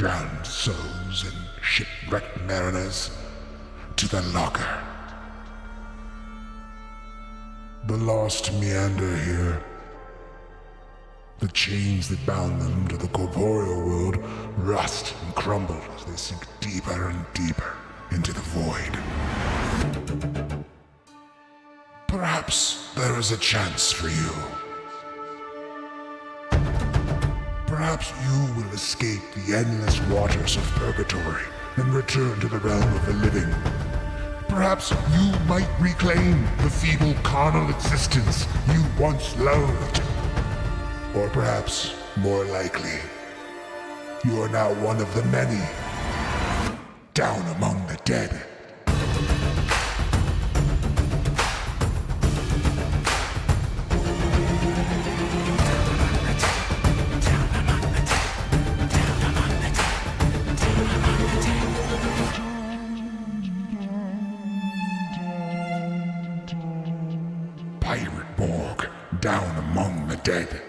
drowned souls and shipwrecked mariners to the locker. The lost meander here. The chains that bound them to the corporeal world rust and crumble as they sink deeper and deeper into the void. Perhaps there is a chance for you. Perhaps you will escape the endless waters of purgatory and return to the realm of the living. Perhaps you might reclaim the feeble carnal existence you once loathed. Or perhaps, more likely, you are now one of the many, down among the dead. Pirate Borg, down among the dead.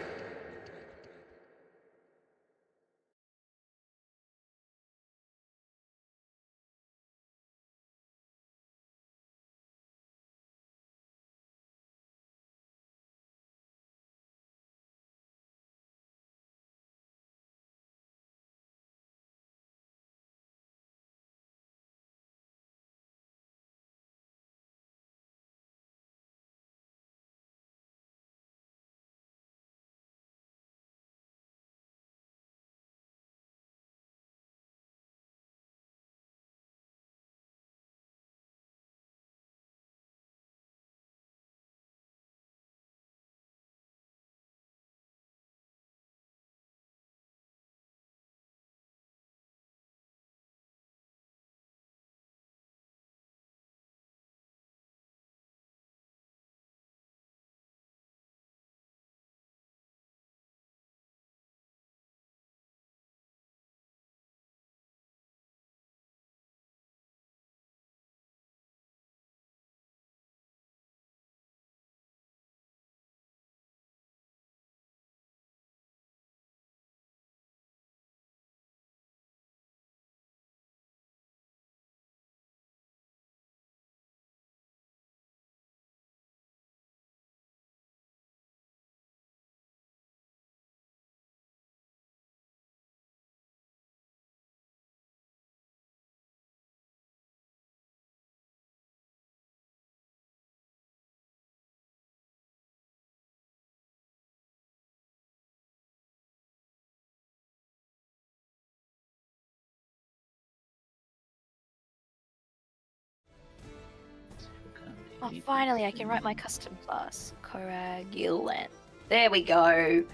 Oh, finally, I can write my custom class. Coagulant. There we go.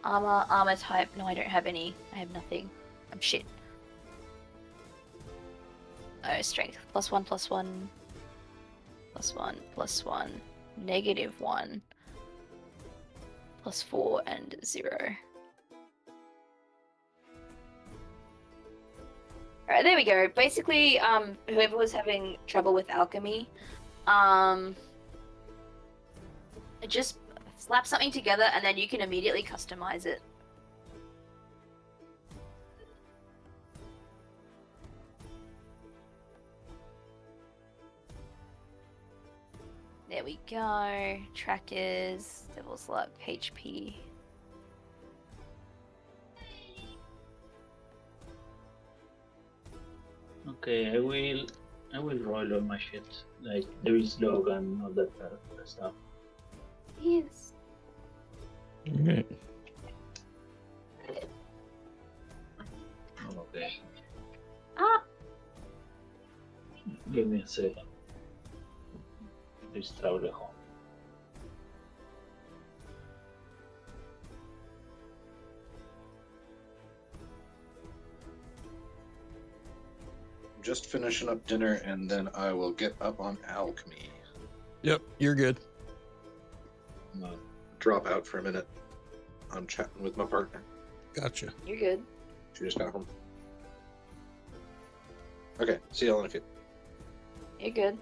Armor type. No, I don't have any. I have nothing. I'm shit. Oh, strength. +1, +1. +1, +1. -1. +4 and 0. Alright, there we go. Basically, whoever was having trouble with alchemy, just slap something together and then you can immediately customize it. There we go. Trackers, Devil's Luck, HP. Okay, I will roll all my shit. Like there is log and all that kind of stuff. Yes. Okay. Okay. Ah! Give me a second. Please travel home. Just finishing up dinner, and then I will get up on alchemy. Yep, you're good. Drop out for a minute. I'm chatting with my partner. Gotcha. You're good. She just got home. Okay, see y'all in a few. You're good.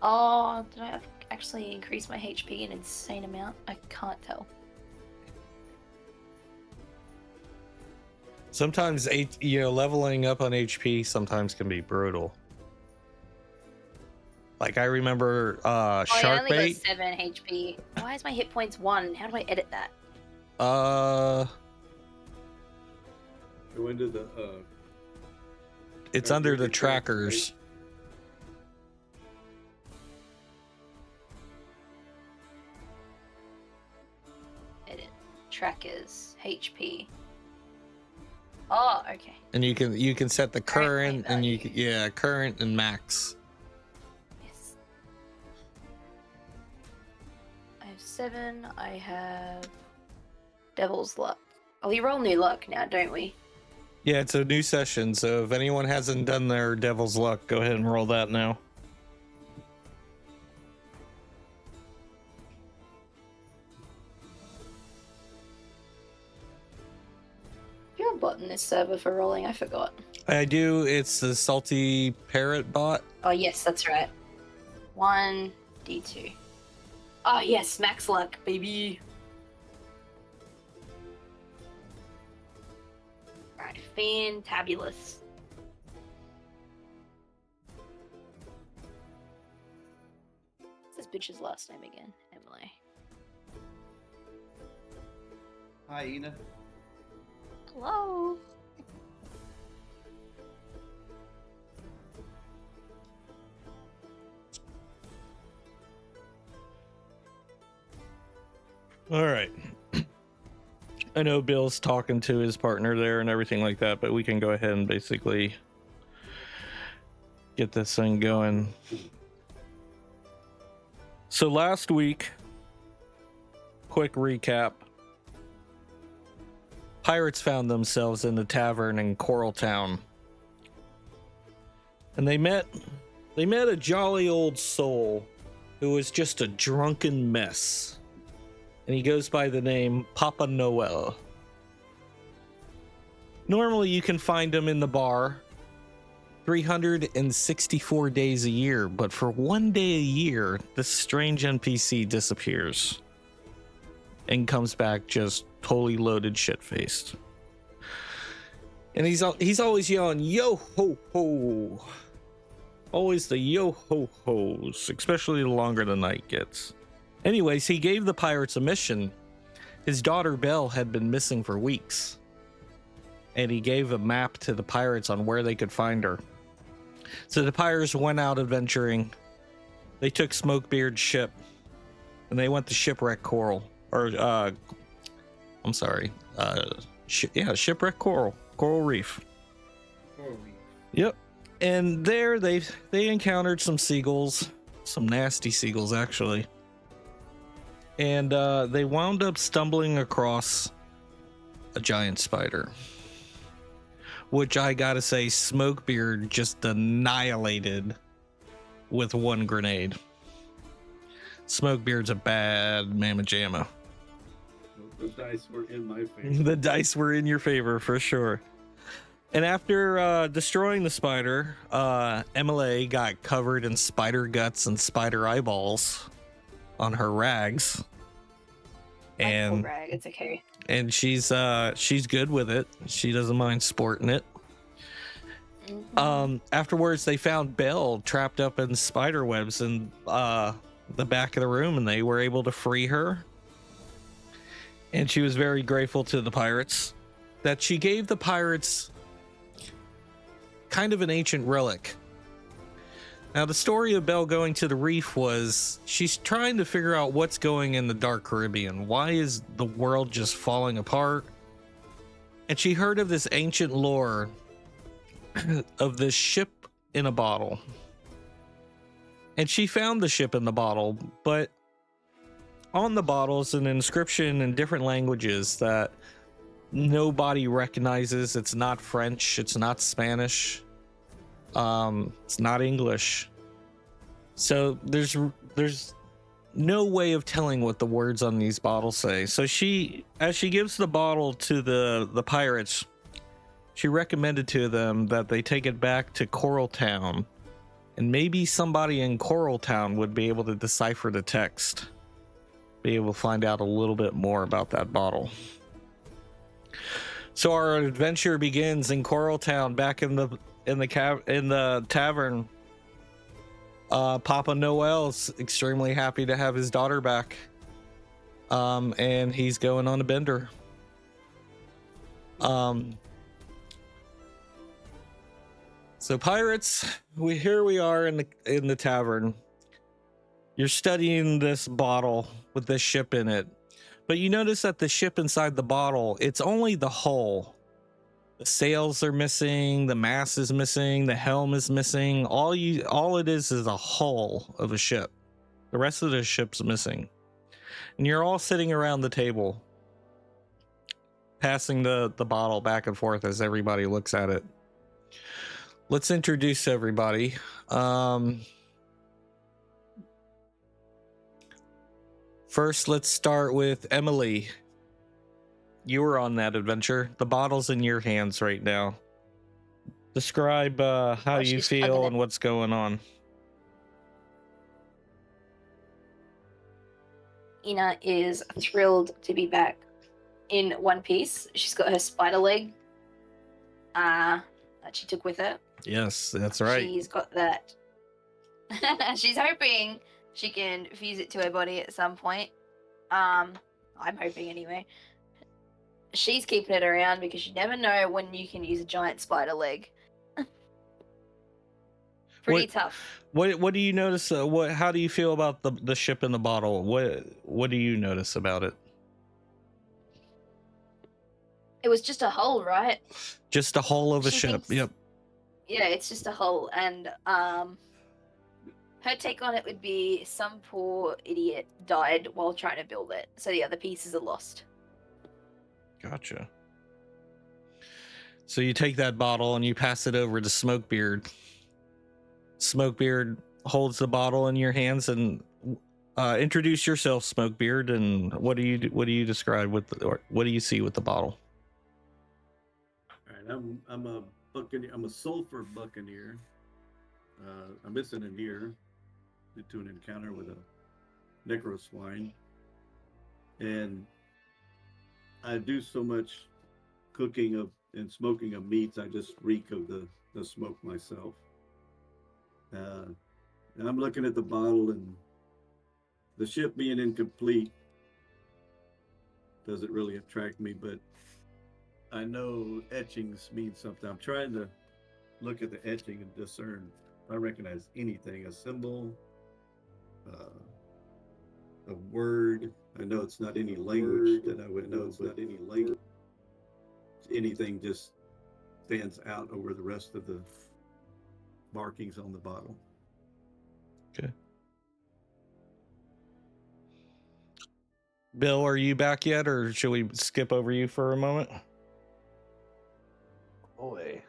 Oh, did I actually increase my HP an insane amount? I can't tell. Sometimes, leveling up on HP sometimes can be brutal. Like I remember I Shark only Bait. got 7 HP. Why is my hit points 1? How do I edit that? Go into the It's Or under you the could track, trackers. Edit. Trackers. HP. Oh, okay. And you can set the Current current and you value. current and max. Yes. I have 7. I have Devil's Luck. Oh, we roll new luck now, don't we? Yeah, it's a new session, so if anyone hasn't done their Devil's Luck, go ahead and roll that now. Do you have a bot in this server for rolling? I forgot. I do. It's the Salty Parrot bot. Oh, yes, that's right. 1 D2. Oh, yes, max luck, baby. Alright, fantabulous. What's this bitch's last name again? Emily. hyena. Hello? All right. I know Bill's talking to his partner there and everything like that, but we can go ahead and basically get this thing going. So last week, quick recap. Pirates found themselves in the tavern in Coral Town. And they met a jolly old soul who was just a drunken mess. And he goes by the name Papa Noel. Normally you can find him in the bar 364 days a year, but for one day a year, this strange NPC disappears and comes back just totally loaded, shit-faced. And he's always yelling, yo ho ho. Always the yo ho ho's, especially the longer the night gets. Anyways, he gave the pirates a mission. His daughter Belle had been missing for weeks, and he gave a map to the pirates on where they could find her. So the pirates went out adventuring. They took Smokebeard's ship, and they went to Shipwreck Coral, Shipwreck Coral Reef. Yep. And there they encountered some seagulls, some nasty seagulls actually. And they wound up stumbling across a giant spider, which I gotta say Smokebeard just annihilated with one grenade. Smokebeard's a bad mamma jamma. The dice were in my favor. The dice were in your favor for sure. And after destroying the spider, Emily got covered in spider guts and spider eyeballs on her rags. And rag, it's okay. and she's good with it. She doesn't mind sporting it. Afterwards they found Belle trapped up in spider webs in the back of the room, and they were able to free her. And she was very grateful to the pirates that she gave the pirates kind of an ancient relic. Now, the story of Belle going to the reef was she's trying to figure out what's going in the dark Caribbean. Why is the world just falling apart? And she heard of this ancient lore of this ship in a bottle. And she found the ship in the bottle, but on the bottle is an inscription in different languages that nobody recognizes. It's not French, it's not Spanish, it's not English. So there's no way of telling what the words on these bottles say. So as she gives the bottle to the pirates, she recommended to them that they take it back to Coral Town And maybe somebody in Coral Town would be able to decipher the text, be able to find out a little bit more about that bottle. So our adventure begins in Coral Town, back in the tavern. Papa Noel's extremely happy to have his daughter back, and he's going on a bender. So pirates, here we are in the tavern. You're studying this bottle with this ship in it, but you notice that the ship inside the bottle, it's only the hull. The sails are missing, the mast is missing, the helm is missing. All it is a hull of a ship. The rest of the ship's missing. And you're all sitting around the table, passing the bottle back and forth as everybody looks at it. Let's introduce everybody. First, let's start with Emily. You were on that adventure. The bottle's in your hands right now. Describe how you feel and what's going on. Ina is thrilled to be back in one piece. She's got her spider leg that she took with her. Yes, that's right. She's got that. She's hoping she can fuse it to her body at some point. I'm hoping anyway. She's keeping it around because you never know when you can use a giant spider leg. Pretty tough. What do you notice? How do you feel about the ship in the bottle? What do you notice about it? It was just a hole, right? Just a hull of a She ship. thinks- Yep. Yeah, it's just a hole, and her take on it would be some poor idiot died while trying to build it, so the other pieces are lost. Gotcha. So you take that bottle and you pass it over to Smokebeard. Smokebeard holds the bottle in your hands and introduce yourself, Smokebeard, and what do you describe or what do you see with the bottle? All right, I'm a buccaneer. I'm a sulfur buccaneer. I'm missing an ear due to an encounter with a necro swine, and I do so much cooking of and smoking of meats. I just reek of the smoke myself. And I'm looking at the bottle, and the ship being incomplete doesn't really attract me, but I know etchings mean something. I'm trying to look at the etching and discern if I recognize anything, a symbol, a word. I know it's not any language that I would know. It's not any language. Anything just stands out over the rest of the markings on the bottle. Okay. Bill, are you back yet, or should we skip over you for a moment? Boy,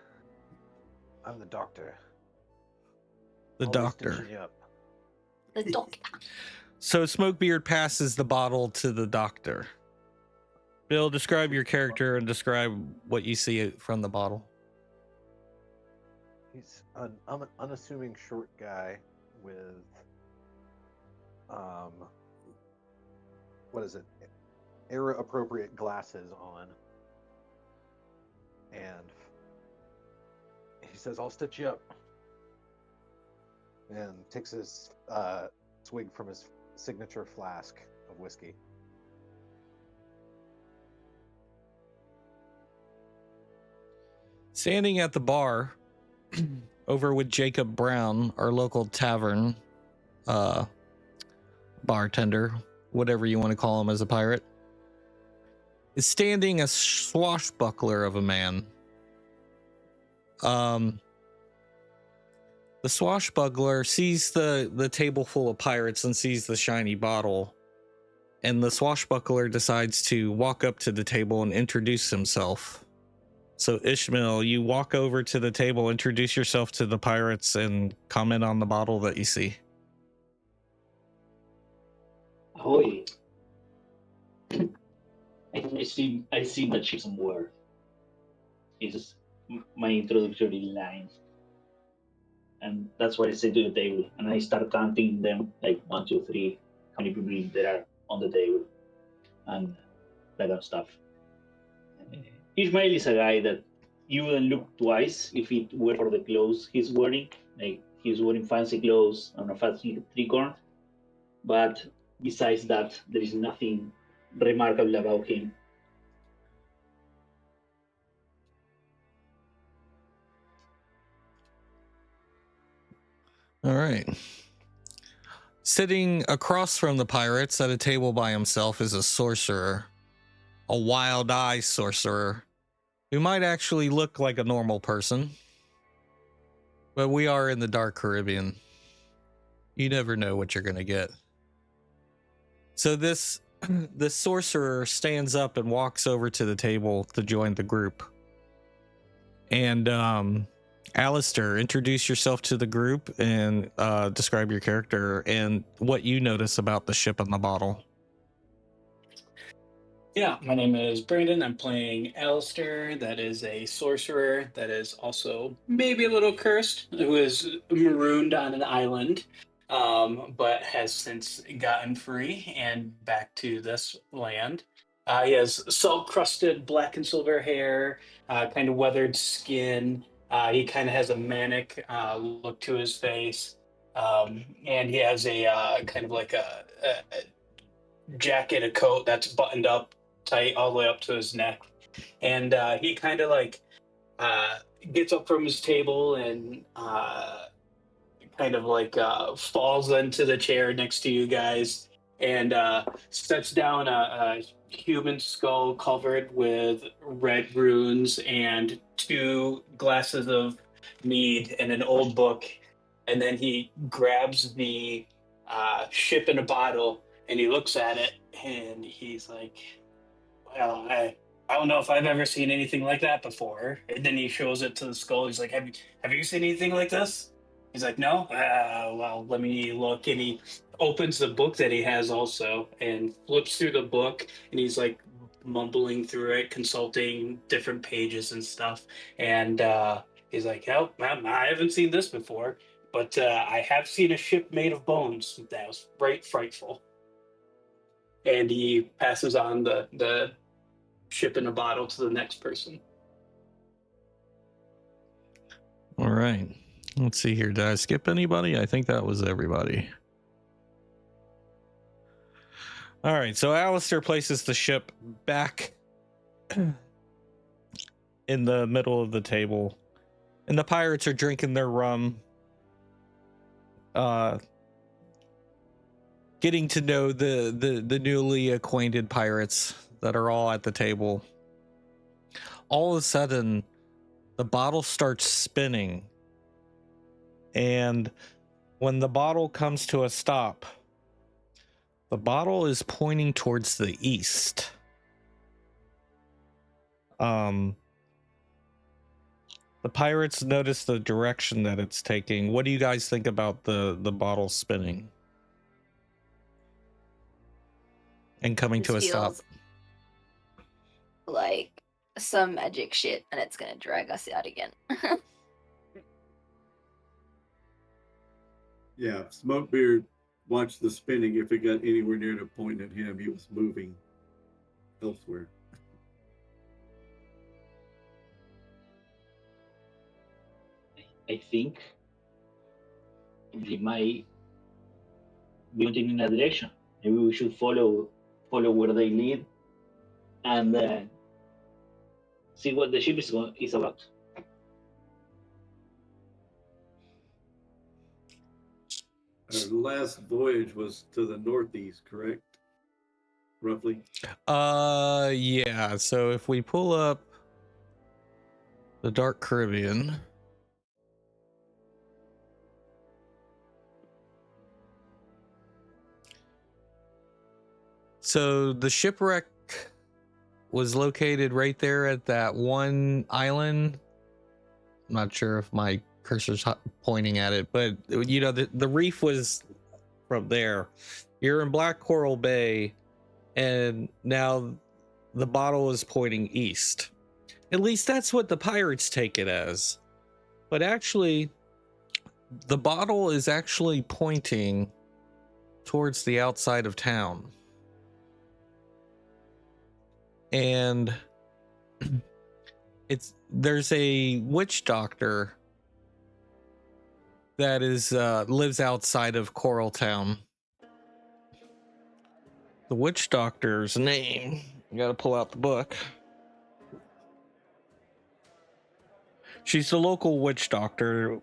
I'm the doctor. The Always doctor. stitching you up. The doctor. So Smokebeard passes the bottle to the doctor. Bill, describe your character and describe what you see from the bottle. He's an unassuming short guy with, what is it? Era-appropriate glasses on. And he says, "I'll stitch you up." And takes his swig from his signature flask of whiskey. Standing at the bar over with Jacob Brown, our local tavern bartender, whatever you want to call him as a pirate, is standing a swashbuckler of a man. The swashbuckler sees the table full of pirates and sees the shiny bottle, and the swashbuckler decides to walk up to the table and introduce himself. So Ishmael, you walk over to the table, introduce yourself to the pirates, and comment on the bottle that you see. Ahoy. I see that she's somewhere. Is my introductory line. and that's what I say to the table, and I start counting them like 1, 2, 3, how many people there are on the table, and that kind of stuff. Ishmael is a guy that you wouldn't look twice if it were for the clothes he's wearing. Like he's wearing fancy clothes and a fancy tricorn, but besides that, there is nothing remarkable about him. All right. Sitting across from the pirates at a table by himself is a sorcerer, a wild eye sorcerer, who might actually look like a normal person. But we are in the dark Caribbean. You never know what you're going to get. So this sorcerer stands up and walks over to the table to join the group. And Alistair, introduce yourself to the group and describe your character and what you notice about the ship and the bottle. Yeah, my name is Brandon. I'm playing Alistair. That is a sorcerer that is also maybe a little cursed, who is marooned on an island, but has since gotten free and back to this land. He has salt-crusted black and silver hair, kind of weathered skin. He kind of has a manic look to his face, and he has a kind of like a jacket, a coat that's buttoned up tight all the way up to his neck, and he kind of like uh, gets up from his table and kind of like falls into the chair next to you guys and sets down a human skull covered with red runes and 2 glasses of mead and an old book, and then he grabs the ship in a bottle and he looks at it and he's like, well, I don't know if I've ever seen anything like that before. And then he shows it to the skull. He's like, have you seen anything like this? He's like, no. Well, let me look. And he opens the book that he has also and flips through the book. And he's like mumbling through it, consulting different pages and stuff. And he's like, oh, I haven't seen this before, but I have seen a ship made of bones. That was right frightful. And he passes on the ship in a bottle to the next person. All right. Let's see here. Did I skip anybody? I think that was everybody. All right. So Alistair places the ship back in the middle of the table, and the pirates are drinking their rum, getting to know the newly acquainted pirates that are all at the table. All of a sudden, the bottle starts spinning, and when the bottle comes to a stop, the bottle is pointing towards the east. The pirates notice the direction that it's taking. What do you guys think about the bottle spinning and coming to a This stop? feels like some magic shit, and it's gonna drag us out again. Yeah, Smokebeard watched the spinning. If it got anywhere near to point at him, he was moving elsewhere. I think they might be pointing in a direction. Maybe we should follow where they lead and see what the ship is about. Our last voyage was to the northeast, correct? Roughly. Yeah. So if we pull up the Dark Caribbean. So the shipwreck was located right there at that one island. I'm not sure if my cursor's pointing at it, but you know, the reef was from there. You're in Black Coral Bay, and now the bottle is pointing east. At least that's what the pirates take it as. But actually, The bottle is actually pointing towards the outside of town. And there's a witch doctor that is lives outside of Coral Town. The witch doctor's name, I gotta pull out the book. She's the local witch doctor.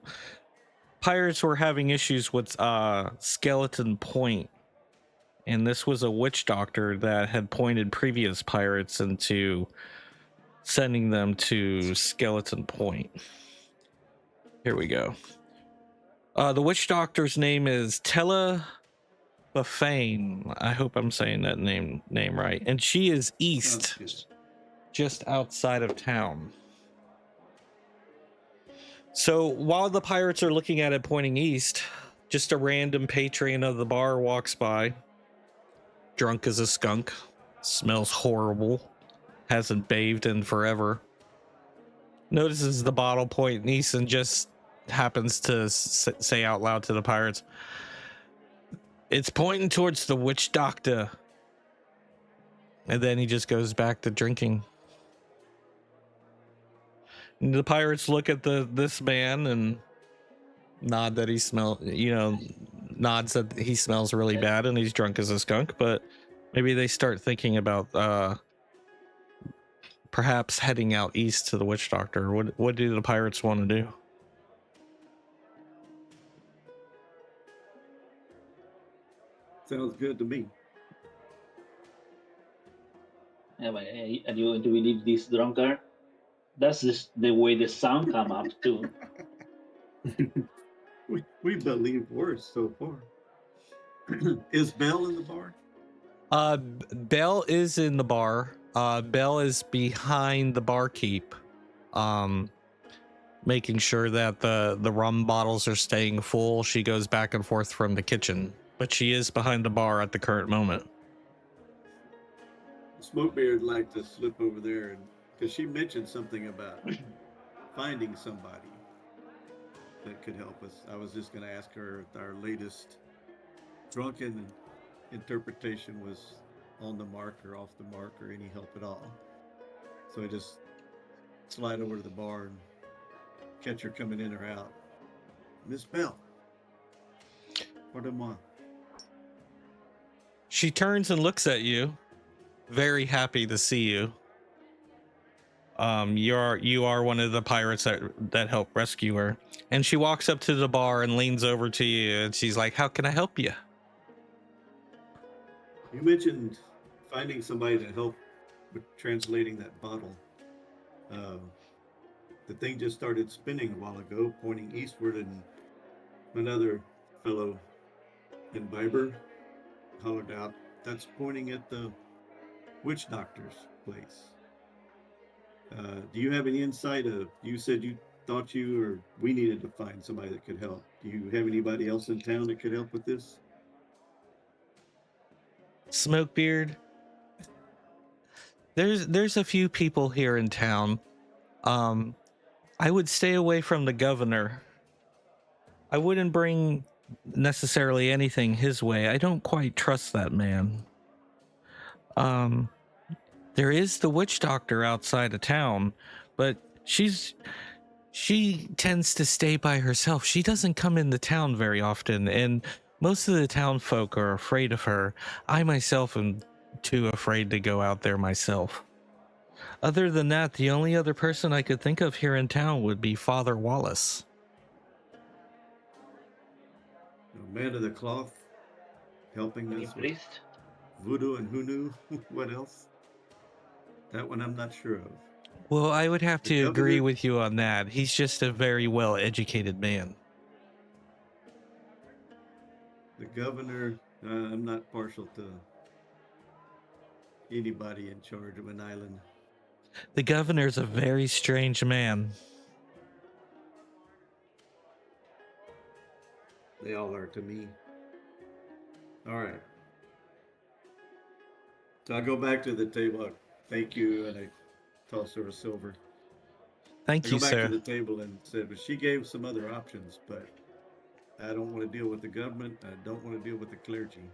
Pirates were having issues with Skeleton Point, and this was a witch doctor that had pointed previous pirates into sending them to Skeleton Point. Here we go. The witch doctor's name is Tella Bafane. I hope I'm saying that name right. And she is east, just outside of town. So while the pirates are looking at it pointing east, just a random patron of the bar walks by, drunk as a skunk, smells horrible, hasn't bathed in forever, notices the bottle pointing east and just happens to say out loud to the pirates, "It's pointing towards the witch doctor." And then he just goes back to drinking. And the pirates look at this man and nods that he smells really bad and he's drunk as a skunk, but maybe they start thinking about perhaps heading out east to the witch doctor. What do the pirates want to do? Sounds good to me. Yeah, but, are you going to believe this drunkard? That's just the way the sound come up too. We believe worse so far. Is Belle in the bar? Belle is in the bar. Belle is behind the barkeep, making sure that the rum bottles are staying full. She goes back and forth from the kitchen, but she is behind the bar at the current moment. Smokebeard would like to slip over there, and because she mentioned something about finding somebody that could help us. I was just going to ask her if our latest drunken interpretation was on the mark or off the mark or any help at all. So I just slide over to the bar and catch her coming in or out. Miss Bell, pardon moi. She turns and looks at you, very happy to see you. You are one of the pirates that helped rescue her. And she walks up to the bar and leans over to you and she's like, "How can I help you?" You mentioned finding somebody to help with translating that bottle. The thing just started spinning a while ago, pointing eastward, and another fellow imbiber hollered out, "That's pointing at the witch doctor's place." Do you have any insight of, you said you thought we needed to find somebody that could help. Do you have anybody else in town that could help with this? Smokebeard, there's a few people here in town. I would stay away from the governor. I wouldn't bring necessarily anything his way. I don't quite trust that man. There is the witch doctor outside of town, but she tends to stay by herself. She doesn't come into town very often, and most of the town folk are afraid of her. I myself am too afraid to go out there myself. Other than that, the only other person I could think of here in town would be Father Wallace. The man of the cloth helping us with Priest? voodoo and hoodoo. What else? That one I'm not sure of. Well, I would have The to agree governor- with you on that. He's just a very well-educated man. The governor, I'm not partial to anybody in charge of an island. The governor's a very strange man. They all are to me. All right. So I go back to the table. Thank you, and I toss her a silver. Thank I you, go back sir. to the table and said, but she gave some other options, but I don't want to deal with the government. I don't want to deal with the clergy.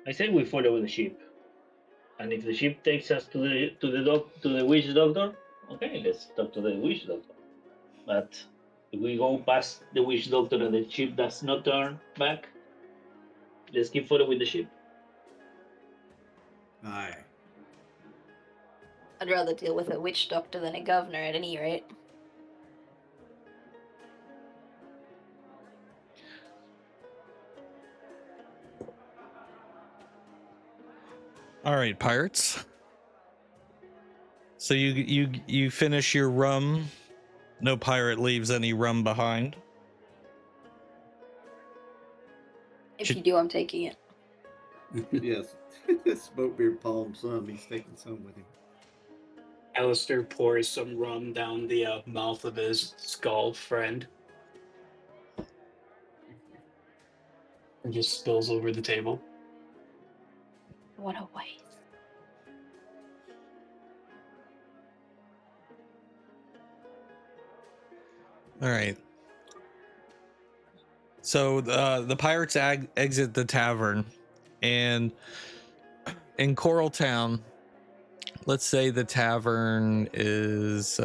I say we follow the ship, and if the ship takes us to the witch doctor, okay, let's talk to the witch doctor. But if we go past the witch doctor and the ship does not turn back, let's keep following the ship. Aye. I'd rather deal with a witch doctor than a governor at any rate. All right, pirates. So you finish your rum. No pirate leaves any rum behind. If you do, I'm taking it. Yes. Smoke beer palm some. He's taking some with him. Alistair pours some rum down the mouth of his skull friend and just spills over the table. What a waste. All right. So the pirates exit the tavern, and in Coral Town, let's say the tavern is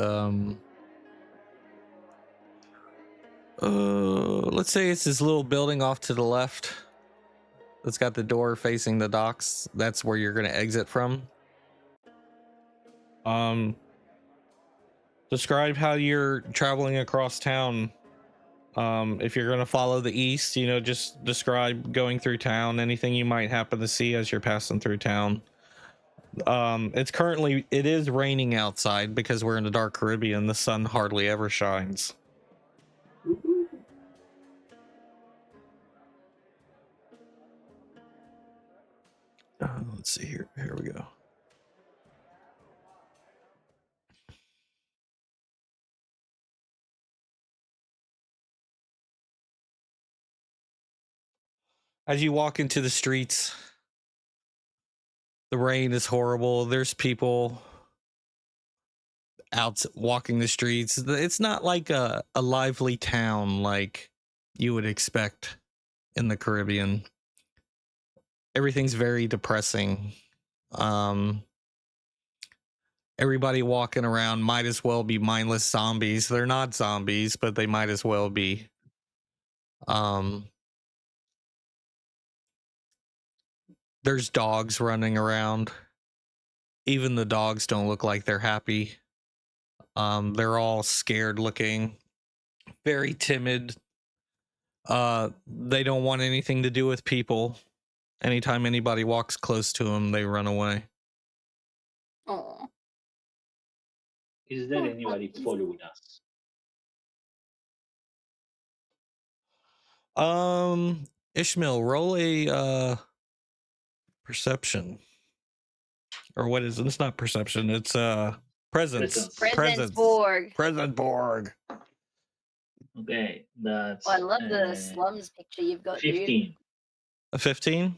let's say it's this little building off to the left that's got the door facing the docks. That's where you're going to exit from. Describe how you're traveling across town. If you're going to follow the east, just describe going through town, anything you might happen to see as you're passing through town. It is raining outside because we're in the dark Caribbean. The sun hardly ever shines. Let's see here. Here we go. As you walk into the streets, the rain is horrible. There's people out walking the streets. It's not like a lively town like you would expect in the Caribbean. Everything's very depressing. Everybody walking around might as well be mindless zombies. They're not zombies, but they might as well be. There's dogs running around. Even the dogs don't look like they're happy. They're all scared looking, very timid. They don't want anything to do with people. Anytime anybody walks close to them, they run away. Oh. Is there anybody following us? Ishmael, roll a perception. Or what is it? It's not perception, it's presence. Presence. Borg. Present Borg. Okay, that's. Oh, I love the slums picture you've got, dude. 15. A 15?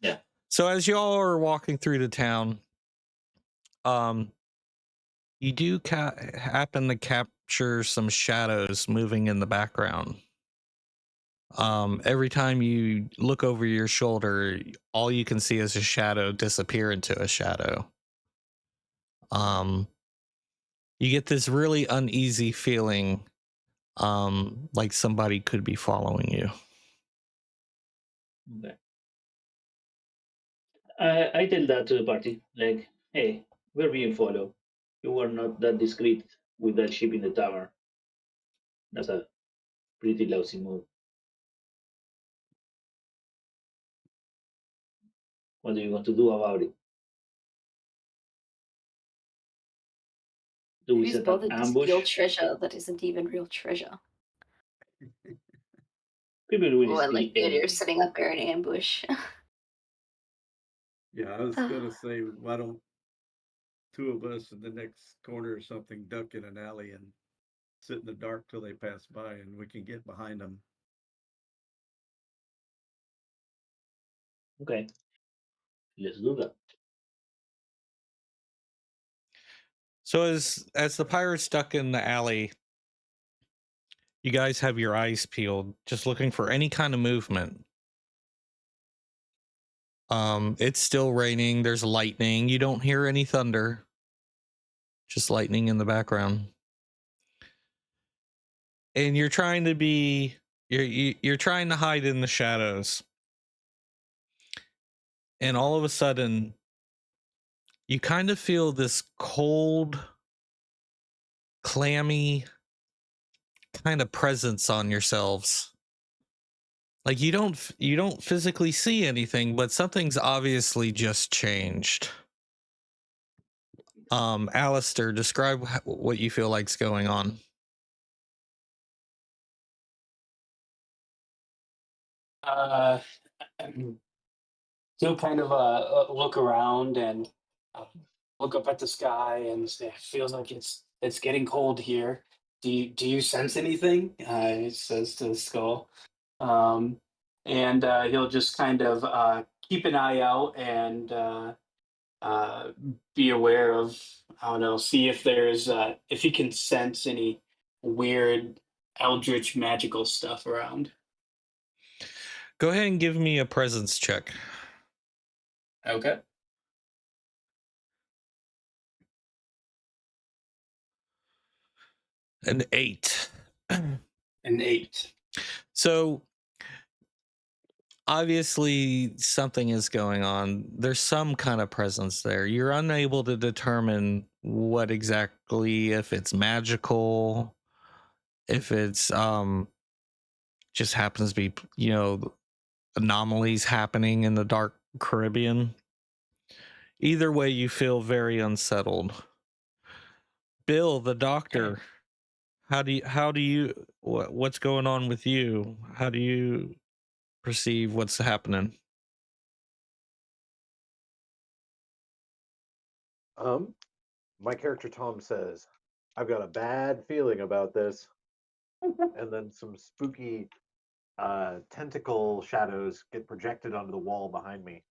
Yeah. So as y'all are walking through the town, you do happen to capture some shadows moving in the background. Every time you look over your shoulder, all you can see is a shadow disappear into a shadow. You get this really uneasy feeling, like somebody could be following you. Okay. I tell that to the party, like, hey, we're being followed. You were not that discreet with that ship in the tower. That's a pretty lousy move. What are you going to do about it? Do we Who's set an bothered to ambush? steal treasure that isn't even real treasure? People will Oh, I steal like the idea of anything. setting up your own ambush. Yeah, I was gonna say, why don't two of us in the next corner or something duck in an alley and sit in the dark till they pass by, and we can get behind them. Okay, let's do that. So as the pirate's stuck in the alley, you guys have your eyes peeled, just looking for any kind of movement. It's still raining. There's lightning. You don't hear any thunder. Just lightning in the background. And you're trying to be you're trying to hide in the shadows. And all of a sudden, you kind of feel this cold, clammy kind of presence on yourselves. Like you don't physically see anything, but something's obviously just changed. Alistair, describe what you feel like's going on. He'll kind of look around and look up at the sky and say, "Feels like it's getting cold here. Do you sense anything?" He says to the skull, and he'll just kind of keep an eye out and be aware of, I don't know, see if there's if he can sense any weird eldritch magical stuff around. Go ahead and give me a presence check. Okay. An 8. An 8. So obviously something is going on. There's some kind of presence there. You're unable to determine what exactly, if it's magical, if it's just happens to be, anomalies happening in the dark Caribbean. Either way, you feel very unsettled. Bill, the doctor, what's going on with you? How do you perceive what's happening? My character Tom says, "I've got a bad feeling about this," and then some spooky tentacle shadows get projected onto the wall behind me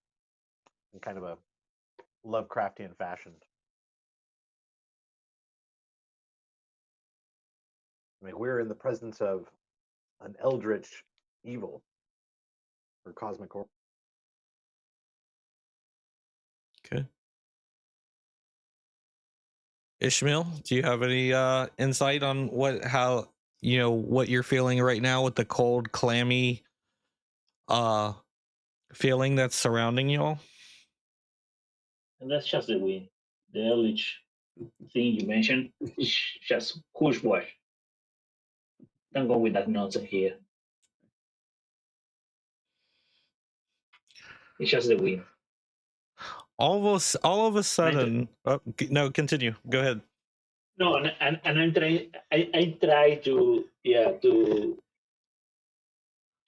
in kind of a Lovecraftian fashion. I mean, we're in the presence of an eldritch evil or cosmic horror. Okay. Ishmael, do you have any insight on what you're feeling right now with the cold, clammy feeling that's surrounding you all? And that's just the wind. The eldritch thing you mentioned is just hush wash. Don't go with that nonsense here. It's just the wind. All of a sudden, no, continue. Go ahead. No, and I'm trying. I try to to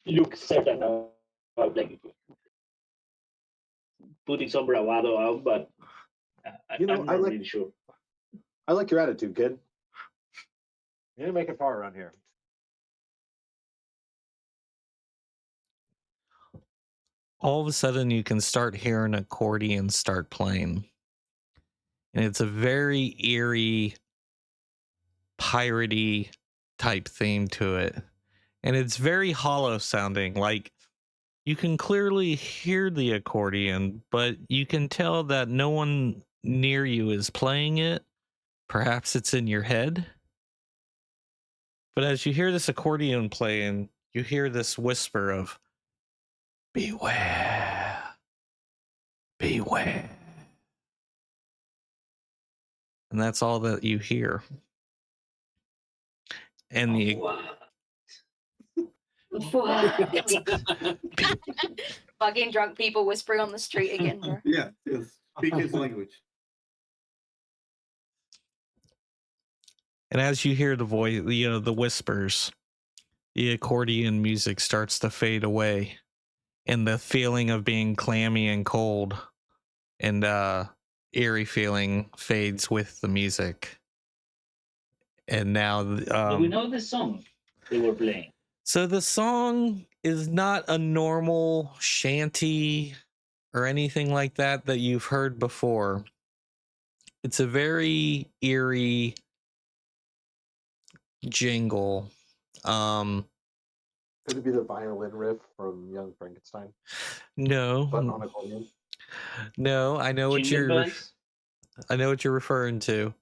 look certain about like putting some bravado out, but I'm not really sure. I like your attitude, kid. You didn't make it far around here. All of a sudden, you can start hearing accordion start playing, and it's a very eerie, piratey type theme to it, and it's very hollow sounding. Like you can clearly hear the accordion, but you can tell that no one near you is playing it. Perhaps it's in your head. But as you hear this accordion playing, you hear this whisper of beware, beware. And that's all that you hear. And the Fucking drunk people whispering on the street again, bro. Yeah, speak his language. And as you hear the voice, the whispers, the accordion music starts to fade away, and the feeling of being clammy and cold and eerie feeling fades with the music. And now, do we know the song they were playing? So the song is not a normal shanty or anything like that you've heard before. It's a very eerie jingle. Could it be the violin riff from Young Frankenstein, but No, on accordion? no, I know what Jingle you're bells? referring to.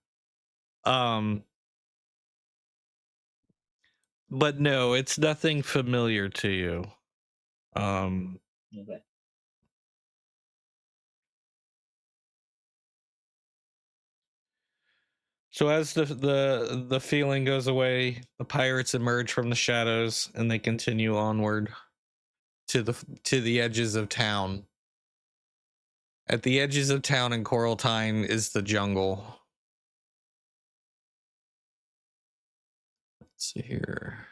But no, it's nothing familiar to you. Okay. So as the feeling goes away, the pirates emerge from the shadows and they continue onward to the edges of town. At the edges of town in Coraltine is the jungle. Let's see here.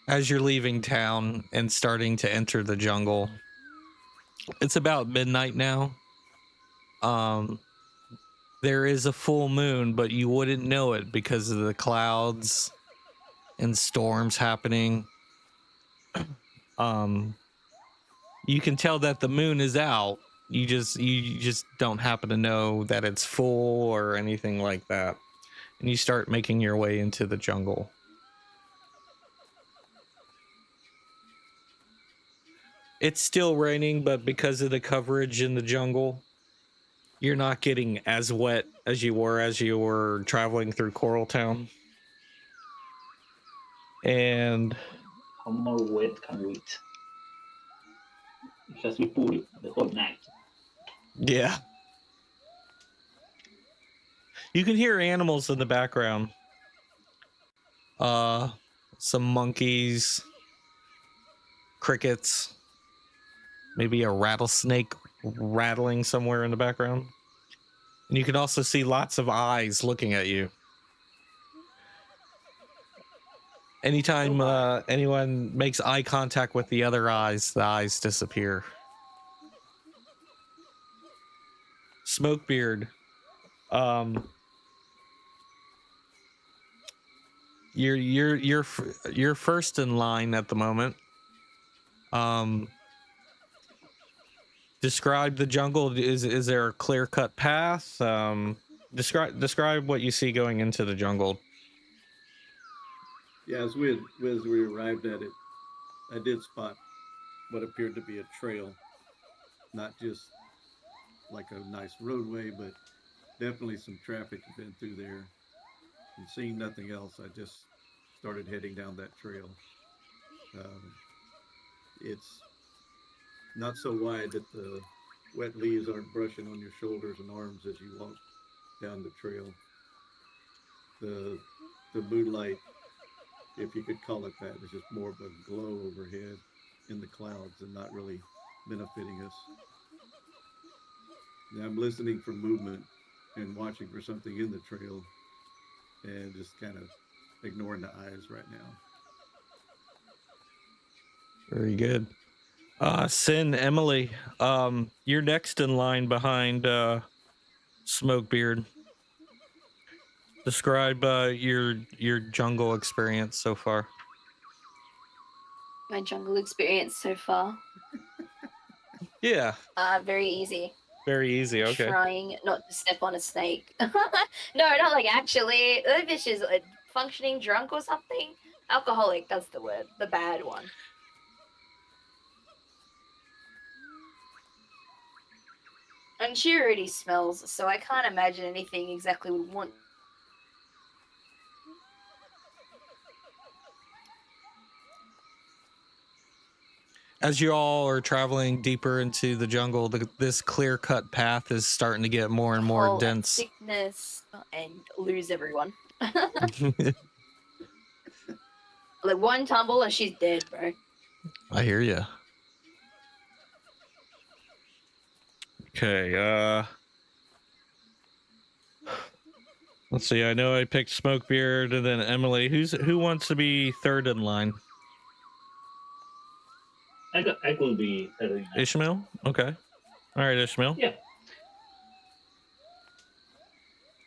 As you're leaving town and starting to enter the jungle, it's about midnight now. There is a full moon, but you wouldn't know it because of the clouds and storms happening. You can tell that the moon is out. You just don't happen to know that it's full or anything like that. And you start making your way into the jungle. It's still raining, but because of the coverage in the jungle, you're not getting as wet as you were traveling through Coral Town. And How more wet can we eat? It has to be pool the whole night. yeah. You can hear animals in the background. Some monkeys, crickets, maybe a rattlesnake rattling somewhere in the background. And you can also see lots of eyes looking at you. Anytime anyone makes eye contact with the other eyes, the eyes disappear. Smokebeard, you're first in line at the moment. Describe the jungle. Is there a clear-cut path? Describe what you see going into the jungle. Yeah, as we arrived at it, I did spot what appeared to be a trail, not just like a nice roadway, but definitely some traffic had been through there. And seeing nothing else, I just started heading down that trail. It's not so wide that the wet leaves aren't brushing on your shoulders and arms as you walk down the trail. The moonlight, if you could call it that, is just more of a glow overhead in the clouds and not really benefiting us. Now I'm listening for movement and watching for something in the trail and just kind of ignoring the eyes right now. Very good. Sin, Emily, you're next in line behind Smokebeard. Describe your jungle experience so far. My jungle experience so far. Yeah, Very easy. very easy. Okay. Trying not to step on a snake. No, not like actually. That bitch is a functioning drunk or something. Alcoholic, that's the word. The bad one. And she already smells, so I can't imagine anything exactly would want. As you all are traveling deeper into the jungle, this clear-cut path is starting to get more and more whole dense. sickness and lose everyone. Like one tumble and she's dead, bro. I hear you. Okay, let's see. I know I picked Smokebeard and then Emily. Who wants to be third in line? I could be third in line. Ishmael? Okay. All right, Ishmael. Yeah.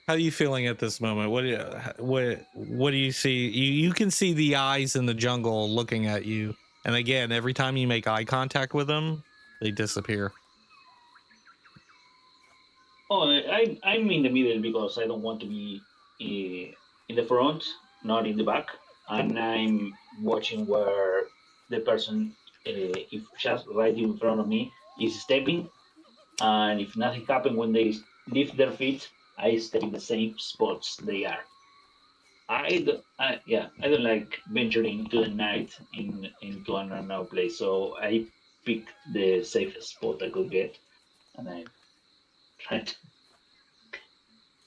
How are you feeling at this moment? What do you see? You can see the eyes in the jungle looking at you. And again, every time you make eye contact with them, they disappear. Oh, I'm in the middle because I don't want to be in the front, not in the back, and I'm watching where the person, if just right in front of me, is stepping, and if nothing happens when they lift their feet, I stay in the same spots they are. I don't like venturing into the night into an unknown place, so I picked the safest spot I could get, and I tried to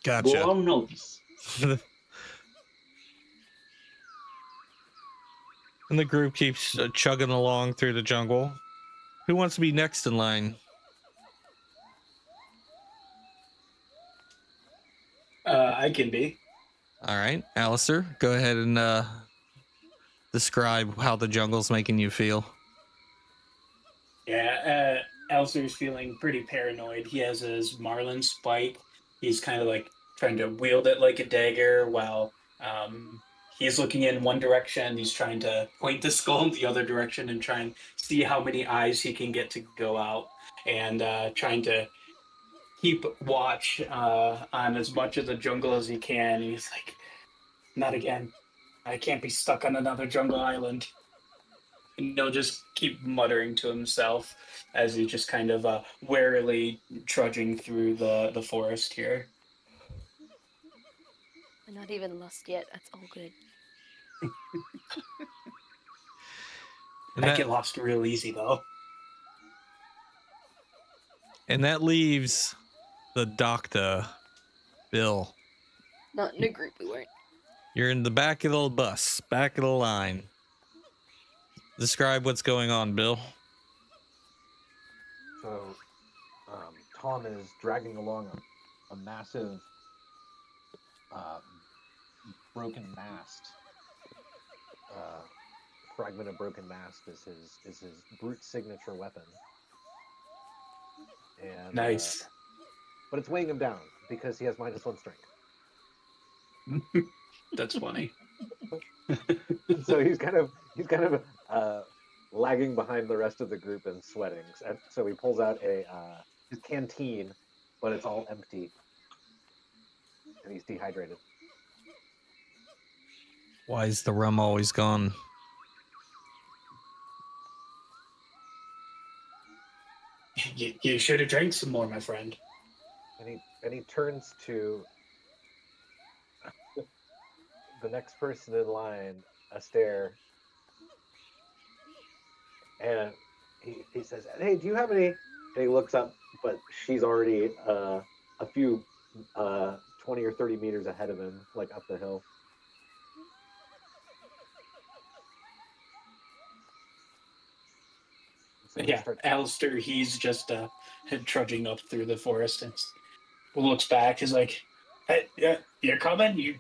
Gotcha. go unnoticed. And the group keeps chugging along through the jungle. Who wants to be next in line? I can be. All right, Alistair, go ahead and describe how the jungle's making you feel. Yeah, Elser's feeling pretty paranoid. He has his Marlin spike. He's kind of like trying to wield it like a dagger while he's looking in one direction. He's trying to point the skull in the other direction and try and see how many eyes he can get to go out, and trying to keep watch on as much of the jungle as he can. He's like, not again. I can't be stuck on another jungle island. And he'll just keep muttering to himself as he's just kind of warily trudging through the forest here. We're not even lost yet. That's all good. And I that, get lost real easy though. and that leaves the doctor, Bill. Not in a group, we won't. You're in the back of the bus, back of the line. Describe what's going on, Bill. So, Tom is dragging along a massive broken mast. Fragment of broken mast is his brute signature weapon. And Nice. but it's weighing him down because he has -1 strength. That's funny. So he's kind of lagging behind the rest of the group and sweating. So he pulls out his canteen, but it's all empty, and he's dehydrated. Why is the rum always gone? You should have drank some more, my friend. And he turns to the next person in line, Astaire, and he says, "Hey, do you have any?" And he looks up, but she's already a few 20 or 30 meters ahead of him, like up the hill. So Yeah, Alistair, he's just trudging up through the forest and looks back. He's like, "Hey, yeah, you're coming. You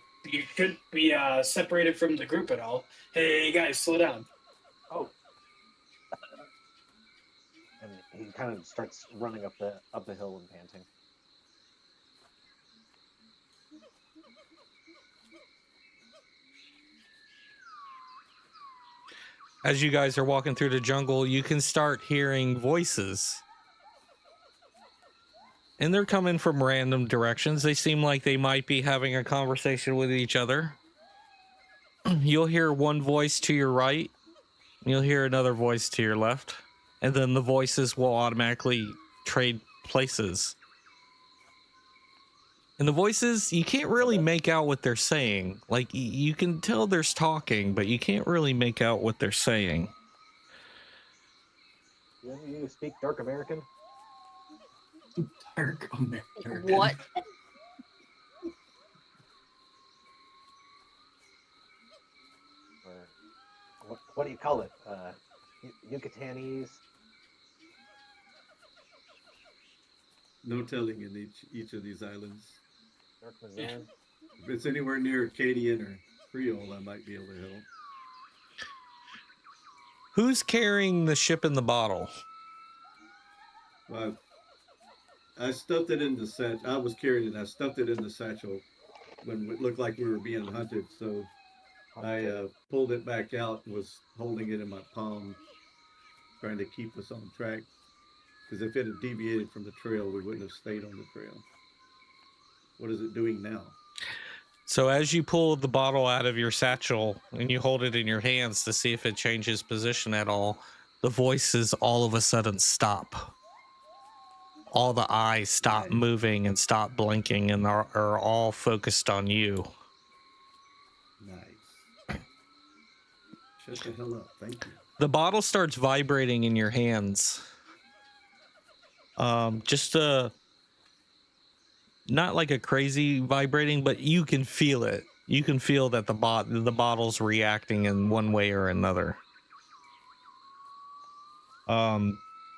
shouldn't be separated from the group at all. Hey, guys, slow down." Oh, and he kind of starts running up the hill and panting. As you guys are walking through the jungle, you can start hearing voices. And they're coming from random directions. They seem like they might be having a conversation with each other. You'll hear one voice to your right. You'll hear another voice to your left. And then the voices will automatically trade places. And the voices, you can't really make out what they're saying. Like, you can tell there's talking, but you can't really make out what they're saying. You speak Dark American? Dark American. What? Or what do you call it? Yucatanese? No telling in each of these islands. Dark Mazan? If it's anywhere near Acadian or Creole, I might be able to help. Who's carrying the ship in the bottle? Well, I stuffed it in the satchel. I was carrying it. I stuffed it in the satchel when it looked like we were being hunted. So I pulled it back out and was holding it in my palm, trying to keep us on track. Because if it had deviated from the trail, we wouldn't have stayed on the trail. What is it doing now? So as you pull the bottle out of your satchel and you hold it in your hands to see if it changes position at all, the voices all of a sudden stop. All the eyes stop Nice. moving and stop blinking and are all focused on you. Nice. Shut the hell up. Thank you. The bottle starts vibrating in your hands. Just not like a crazy vibrating, but you can feel it. You can feel that the bottle's reacting in one way or another.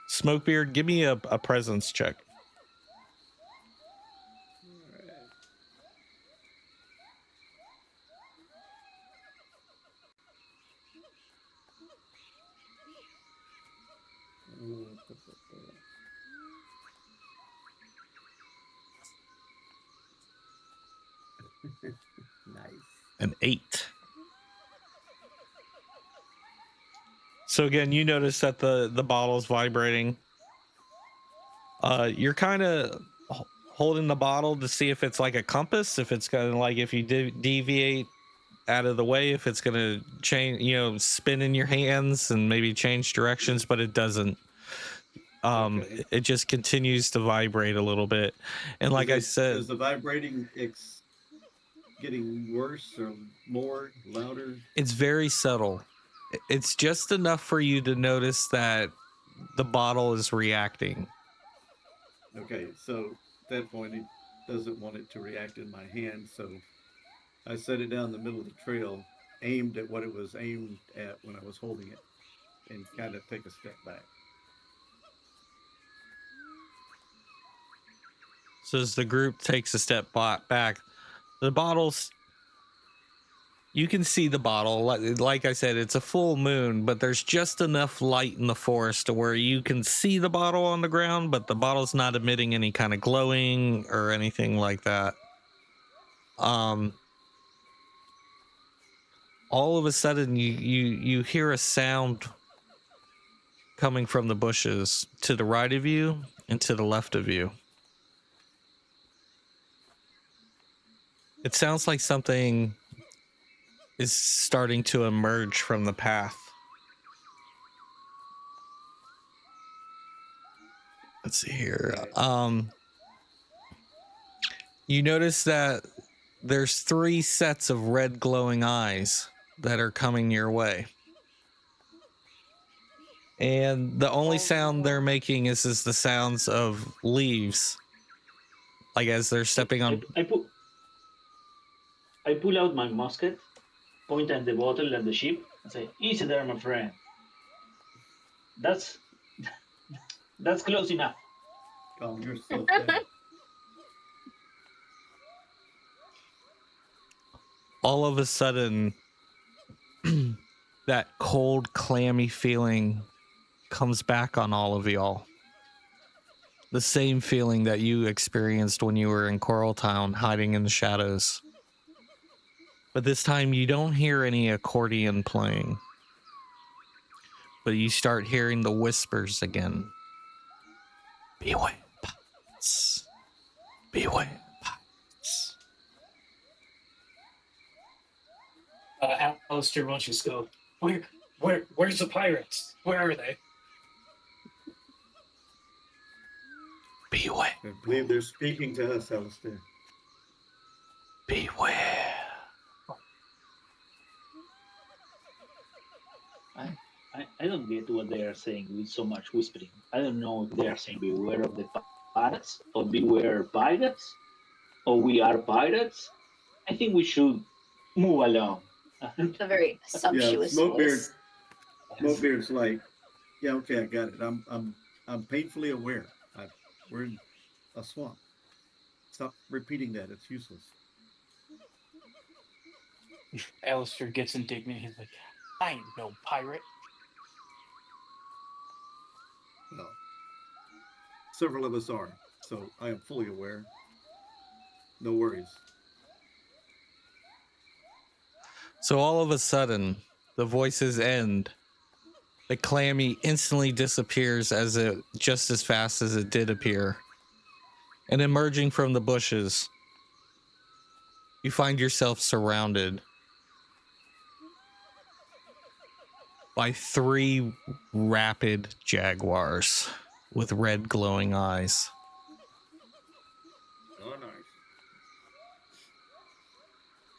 Smokebeard, give me a presence check. Nice. An 8. So again, you notice that the bottle's vibrating. You're kind of holding the bottle to see if it's like a compass, if it's gonna, like, if you deviate out of the way, if it's gonna change, spin in your hands and maybe change directions, but it doesn't. Okay. It just continues to vibrate a little bit, and like I said, is the vibrating getting worse or more louder? it's very subtle. It's just enough for you to notice that the bottle is reacting. Okay, so at that point, it doesn't want it to react in my hand, so I set it down in the middle of the trail, aimed at what it was aimed at when I was holding it, and kind of take a step back. So as the group takes a step back, the bottles, you can see the bottle. Like I said, it's a full moon, but there's just enough light in the forest to where you can see the bottle on the ground, but the bottle's not emitting any kind of glowing or anything like that. All of a sudden you hear a sound coming from the bushes to the right of you and to the left of you. It sounds like something is starting to emerge from the path. Let's see here. You notice that there's 3 sets of red glowing eyes that are coming your way. And the only sound they're making is the sounds of leaves. Like as they're stepping on. I pull out my musket, point at the bottle and the ship, and say, "Easy there, my friend. That's close enough." Calm yourself down. All of a sudden, that cold, clammy feeling comes back on all of y'all. The same feeling that you experienced when you were in Coral Town hiding in the shadows. But this time you don't hear any accordion playing. But you start hearing the whispers again. Beware, pirates. Beware, pirates. Alistair will just go, where's the pirates? Where are they? Beware. I believe they're speaking to us, Alistair. Beware. I don't get what they are saying with so much whispering. I don't know if they are saying beware of the pirates, or beware pirates, or we are pirates. I think we should move along. It's a very sumptuous voice. Smokebeard's like, yeah, okay, I got it. I'm painfully aware. We're in a swamp. Stop repeating that. It's useless. Alistair gets indignant. He's like, I ain't no pirate. Well, several of us are, so I am fully aware. No worries. So all of a sudden, the voices end, The clammy instantly disappears just as fast as it did appear. And emerging from the bushes, you find yourself surrounded by 3 rapid jaguars with red glowing eyes. Oh,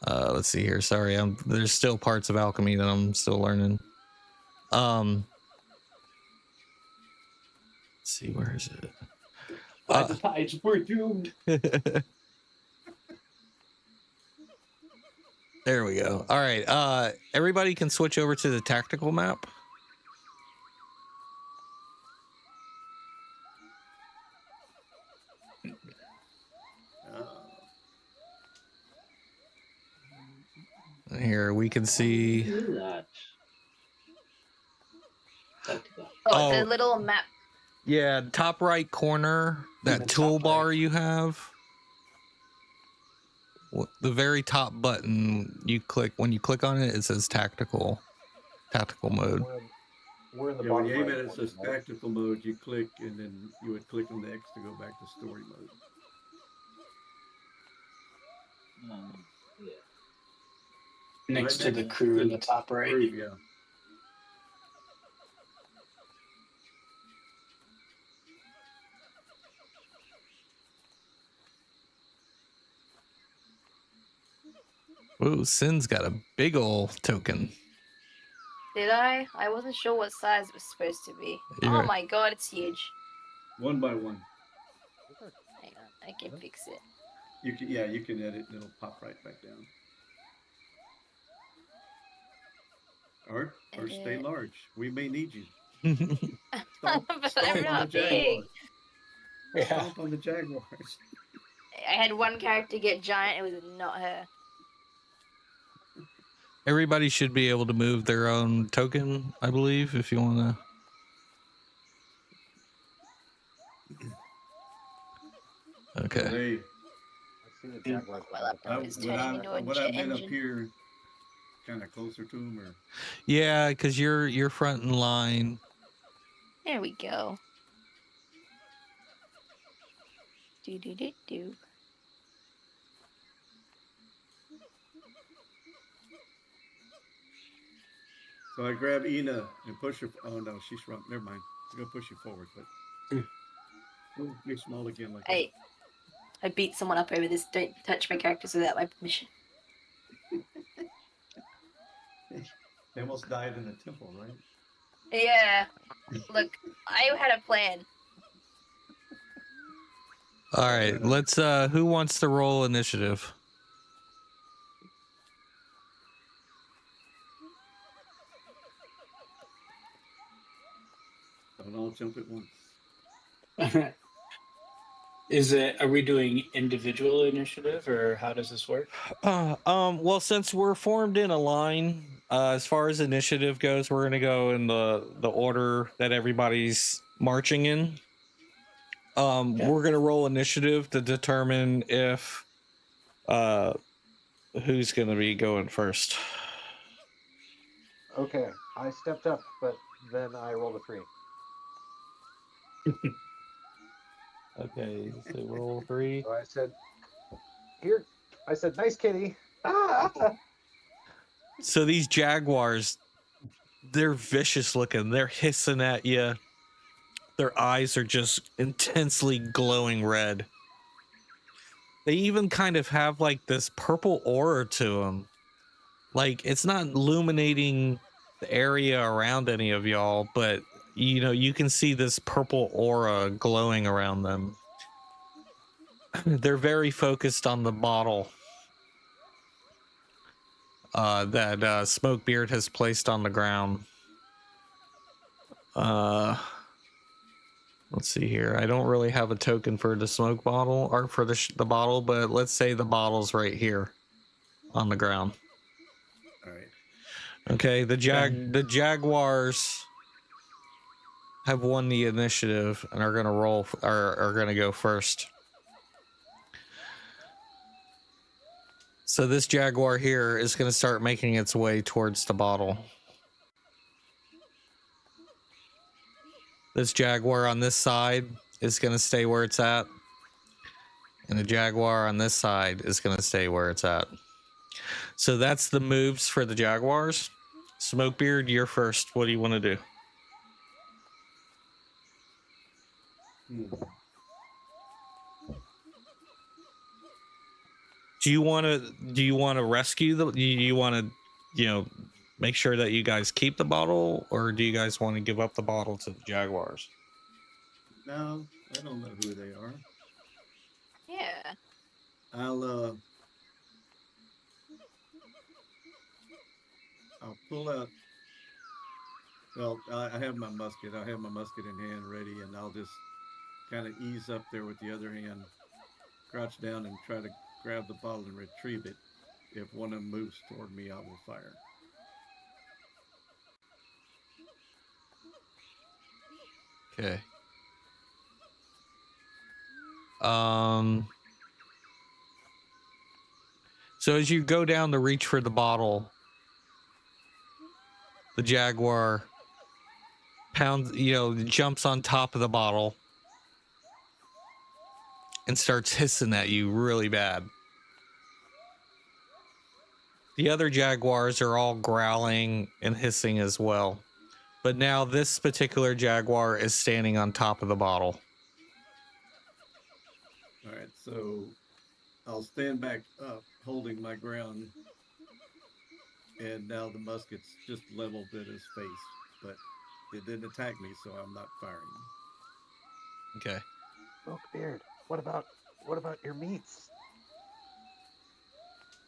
nice. Let's see here. Sorry, there's still parts of alchemy that I'm still learning. Let's see, where is it? By the tides, we're doomed. There we go. All right. Everybody can switch over to the tactical map. Here we can see. Do that. Tactical. Oh, the Oh. little map. Yeah, top right corner, that Even top toolbar right. you have. The very top button you click, when you click on it, it says tactical mode. We're in the Yeah, bottom when you aim right at it, it says corner, right? tactical mode. You click, and then you would click on the X to go back to story mode. Yeah. Next Right to the crew in the top right. Crew, yeah. Ooh, Sin's got a big ol' token. Did I? I wasn't sure what size it was supposed to be. Yeah. Oh my god, it's huge. 1 by 1. Hang on, I can fix it. You can edit, and it'll pop right back down. Or stay Edit. large. We may need you. But I'm not big. Yeah. Stomp on the Jaguars. I had one character get giant. It was not her. Everybody should be able to move their own token, I believe, if you want to. Okay. Hey, I've seen the Jaguar. My laptop is would turning into a I jet been up engine. here kind of closer to him, or Yeah, because you're front in line. There we go. Do do do do. so I grab Ina and push her. Oh no, she's shrunk. Never mind. I'm gonna push you forward, but you're small again, like Hey, I beat someone up over this. Don't touch my characters without my permission. they almost died in the temple, right? Yeah. Look, I had a plan. All right, let's. Who wants to roll initiative? Don't all jump at once. Are we doing individual initiative, or how does this work? Well, since we're formed in a line, as far as initiative goes, we're gonna go in the order that everybody's marching in. Okay. We're gonna roll initiative to determine if who's gonna be going first. Okay, I stepped up, but then I rolled a 3. Okay, so roll 3. So I said, "Here," I said, "Nice kitty." Ah! So these jaguars, they're vicious looking. They're hissing at you. Their eyes are just intensely glowing red. They even kind of have like this purple aura to them. Like, it's not illuminating the area around any of y'all, but you can see this purple aura glowing around them. They're very focused on the bottle that Smokebeard has placed on the ground. Let's see here. I don't really have a token for the smoke bottle or for the bottle, but let's say the bottle's right here on the ground. All right. Okay, the Jaguars have won the initiative and are gonna are gonna go first. So this Jaguar here is gonna start making its way towards the bottle. This jaguar on this side is going to stay where it's at. And the jaguar on this side is going to stay where it's at. So that's the moves for the jaguars. Smokebeard, you're first. What do you want to do? Do you want to rescue the? Do you want to, make sure that you guys keep the bottle, or do you guys want to give up the bottle to the jaguars? No, I don't know who they are. Yeah. I'll pull out. Well, I have my musket. I have my musket in hand, ready, and I'll just kind of ease up there with the other hand, crouch down, and try to grab the bottle and retrieve it. If one of them moves toward me, I will fire. Okay. So as you go down to reach for the bottle, the jaguar jumps on top of the bottle and starts hissing at you really bad. The other jaguars are all growling and hissing as well. But now this particular jaguar is standing on top of the bottle. All right, so I'll stand back up, holding my ground, and now the musket's just leveled at his face, but it didn't attack me, so I'm not firing. Okay. Smokebeard, what about your meats?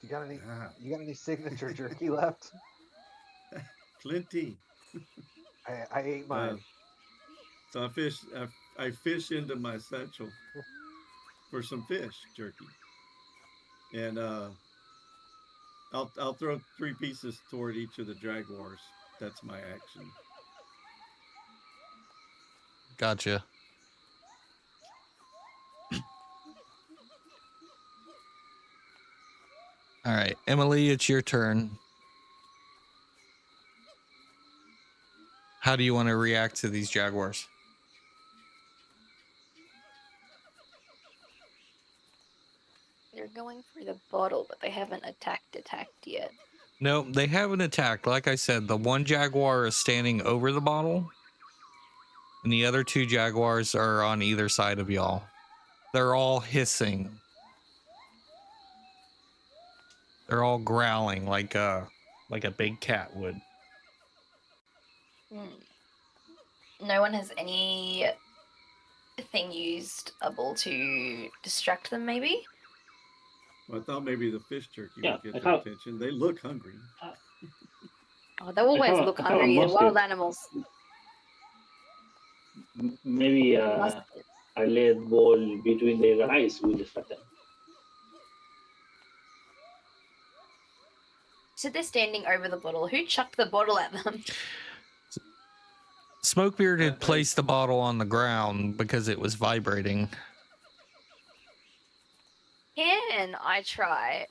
You got any signature jerky left? Plenty. I ate mine. So I fish into my satchel for some fish jerky, and I'll throw 3 pieces toward each of the jaguars. That's my action. Gotcha. All right, Emily, it's your turn. How do you want to react to these jaguars? They're going for the bottle, but they haven't attacked yet. No, they haven't attacked. Like I said, the one jaguar is standing over the bottle, and the other 2 jaguars are on either side of y'all. They're all hissing. They're all growling like a big cat would. No one has anything usable to distract them, maybe? Well, I thought maybe the fish jerky Yeah, would get I their have- attention. They look hungry. Oh, they always look I have a hungry. They're wild musket. animals. Maybe Musket. a lead ball between their eyes will distract them. So they're standing over the bottle. Who chucked the bottle at them? Smokebeard had placed the bottle on the ground because it was vibrating. Can I try?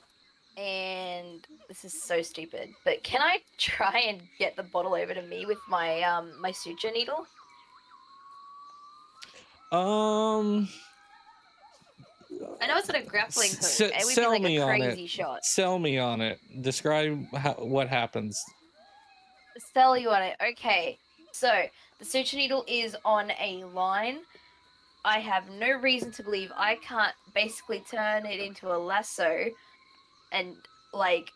And this is so stupid, but can I try and get the bottle over to me with my my suture needle? I know it's not a grappling hook. It would be Sell like me a on crazy it. shot. Sell me on it. Describe what happens. Sell you on it. Okay, so the suture needle is on a line. I have no reason to believe I can't basically turn it into a lasso and like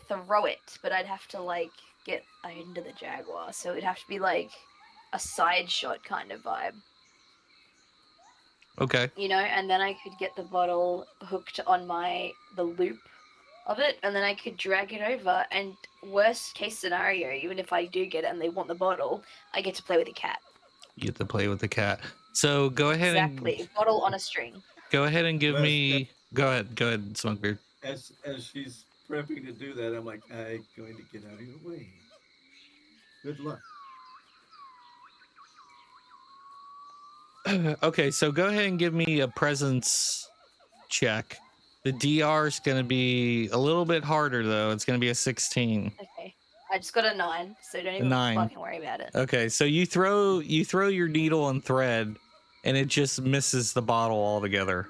throw it, but I'd have to like get into the jaguar, so it'd have to be like a side shot kind of vibe. Okay. And then I could get the bottle hooked on the loop of it, and then I could drag it over, and worst case scenario, even if I do get it and they want the bottle, I get to play with the cat. You get to play with the cat. So go ahead Exactly. Bottle on a string. Go ahead and give Well, me. Go ahead, Smokebeard. As she's prepping to do that, I'm like, I'm going to get out of your way. Good luck. Okay, so go ahead and give me a presence check. The DR is going to be a little bit harder though. It's going to be a 16. Okay. I just got a 9, so don't even 9. fucking worry about it. Okay, so you throw your needle and thread, and it just misses the bottle altogether.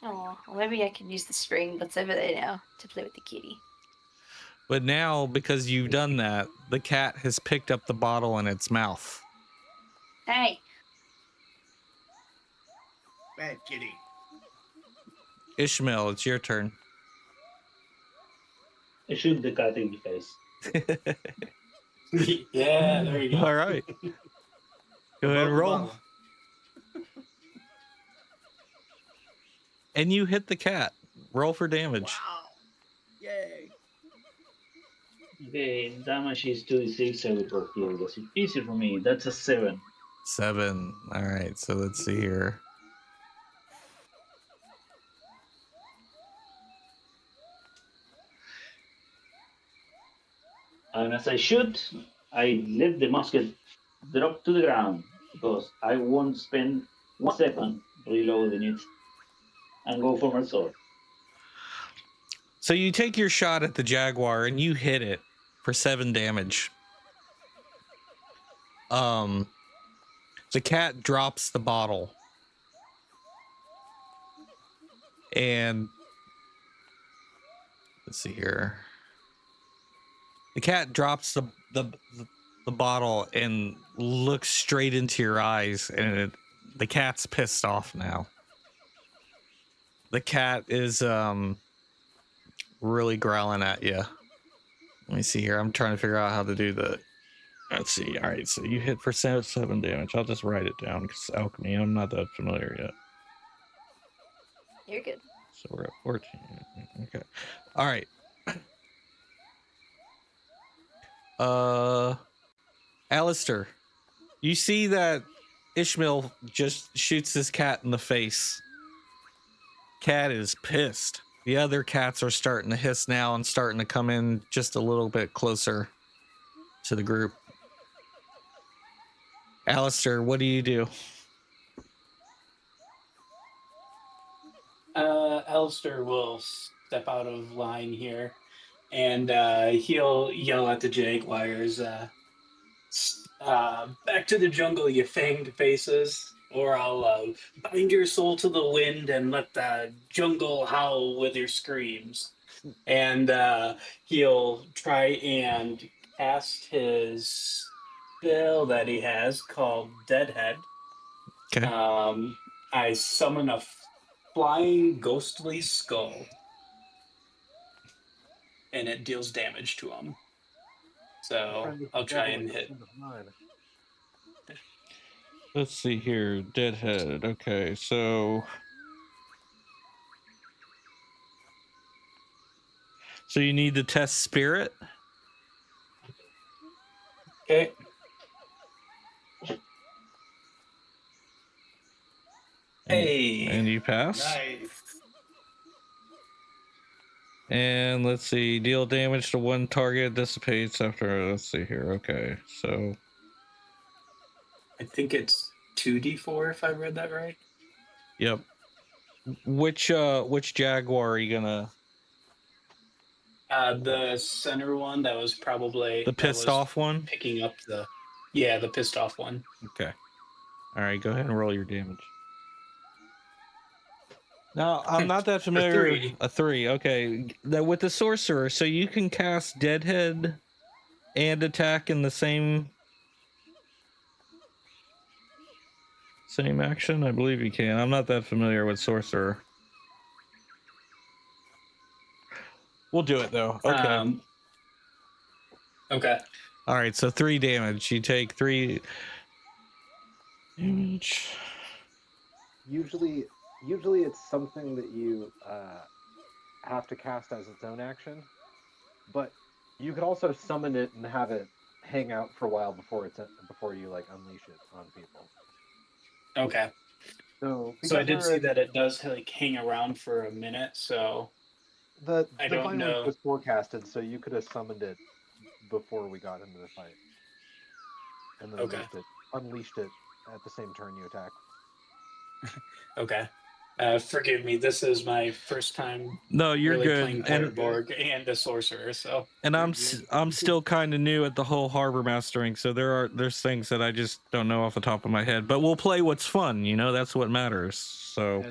Oh, well, maybe I can use the string that's over there now to play with the kitty. But now, because you've done that, the cat has picked up the bottle in its mouth. Hey, Bad kitty. Ishmael, it's your turn. I shoot the cat in the face. Yeah, there you go. All right. Go ahead and Above the roll. bottle. And you hit the cat. Roll for damage. Wow. Yay. Okay, damage is 2d6. I will roll here. That's easy for me. That's a 7. 7. All right, so let's see here. And as I shoot, I let the musket drop to the ground because I won't spend 1 second reloading it and go for my sword. So you take your shot at the jaguar and you hit it for 7 damage. The cat drops the bottle. And let's see here. The cat drops the bottle and looks straight into your eyes, and the cat's pissed off now. The cat is really growling at you. Let me see here. I'm trying to figure out how to do the. Let's see. All right, so you hit for 7 damage. I'll just write it down because alchemy, I'm not that familiar yet. you're good. So we're at 14. Okay. All right. Alistair, you see that Ishmael just shoots this cat in the face. Cat is pissed. The other cats are starting to hiss now and starting to come in just a little bit closer to the group. Alistair, what do you do? Alistair will step out of line here, and he'll yell at the jaguars, back to the jungle, you fanged faces, or I'll bind your soul to the wind and let the jungle howl with your screams. And he'll try and cast his spell that he has called Deadhead. Okay. I summon a flying ghostly skull, and it deals damage to him. So I'll try and hit. Let's see here. Deadhead. Okay, so you need to test spirit. Okay. Hey. And you pass. Nice. And let's see, deal damage to one target, dissipates after. Let's see here. Okay, so I think it's 2d4 if I read that right. yep. Which jaguar are you gonna? The center one that was probably The pissed off one. picking up the pissed off one. Okay. All right, go ahead and roll your damage. Now, I'm not that familiar. A 3. Okay. That with the sorcerer, so you can cast Deadhead and attack in the same action. I believe you can. I'm not that familiar with sorcerer. We'll do it though. Okay. Okay. All right. So 3 damage. You take 3 damage. Usually it's something that you have to cast as its own action, but you could also summon it and have it hang out for a while before you like unleash it on people. Okay. So I did see that it does like hang around for a minute, so the I don't fight know. was forecasted, so you could have summoned it before we got into the fight, and then Okay. unleashed it at the same turn you attack. Okay. Forgive me. This is my first time No, you're really playing good. And Borg and a sorcerer. So I'm still kind of new at the whole harbor mastering, so there's things that I just don't know off the top of my head. But we'll play what's fun, that's what matters. So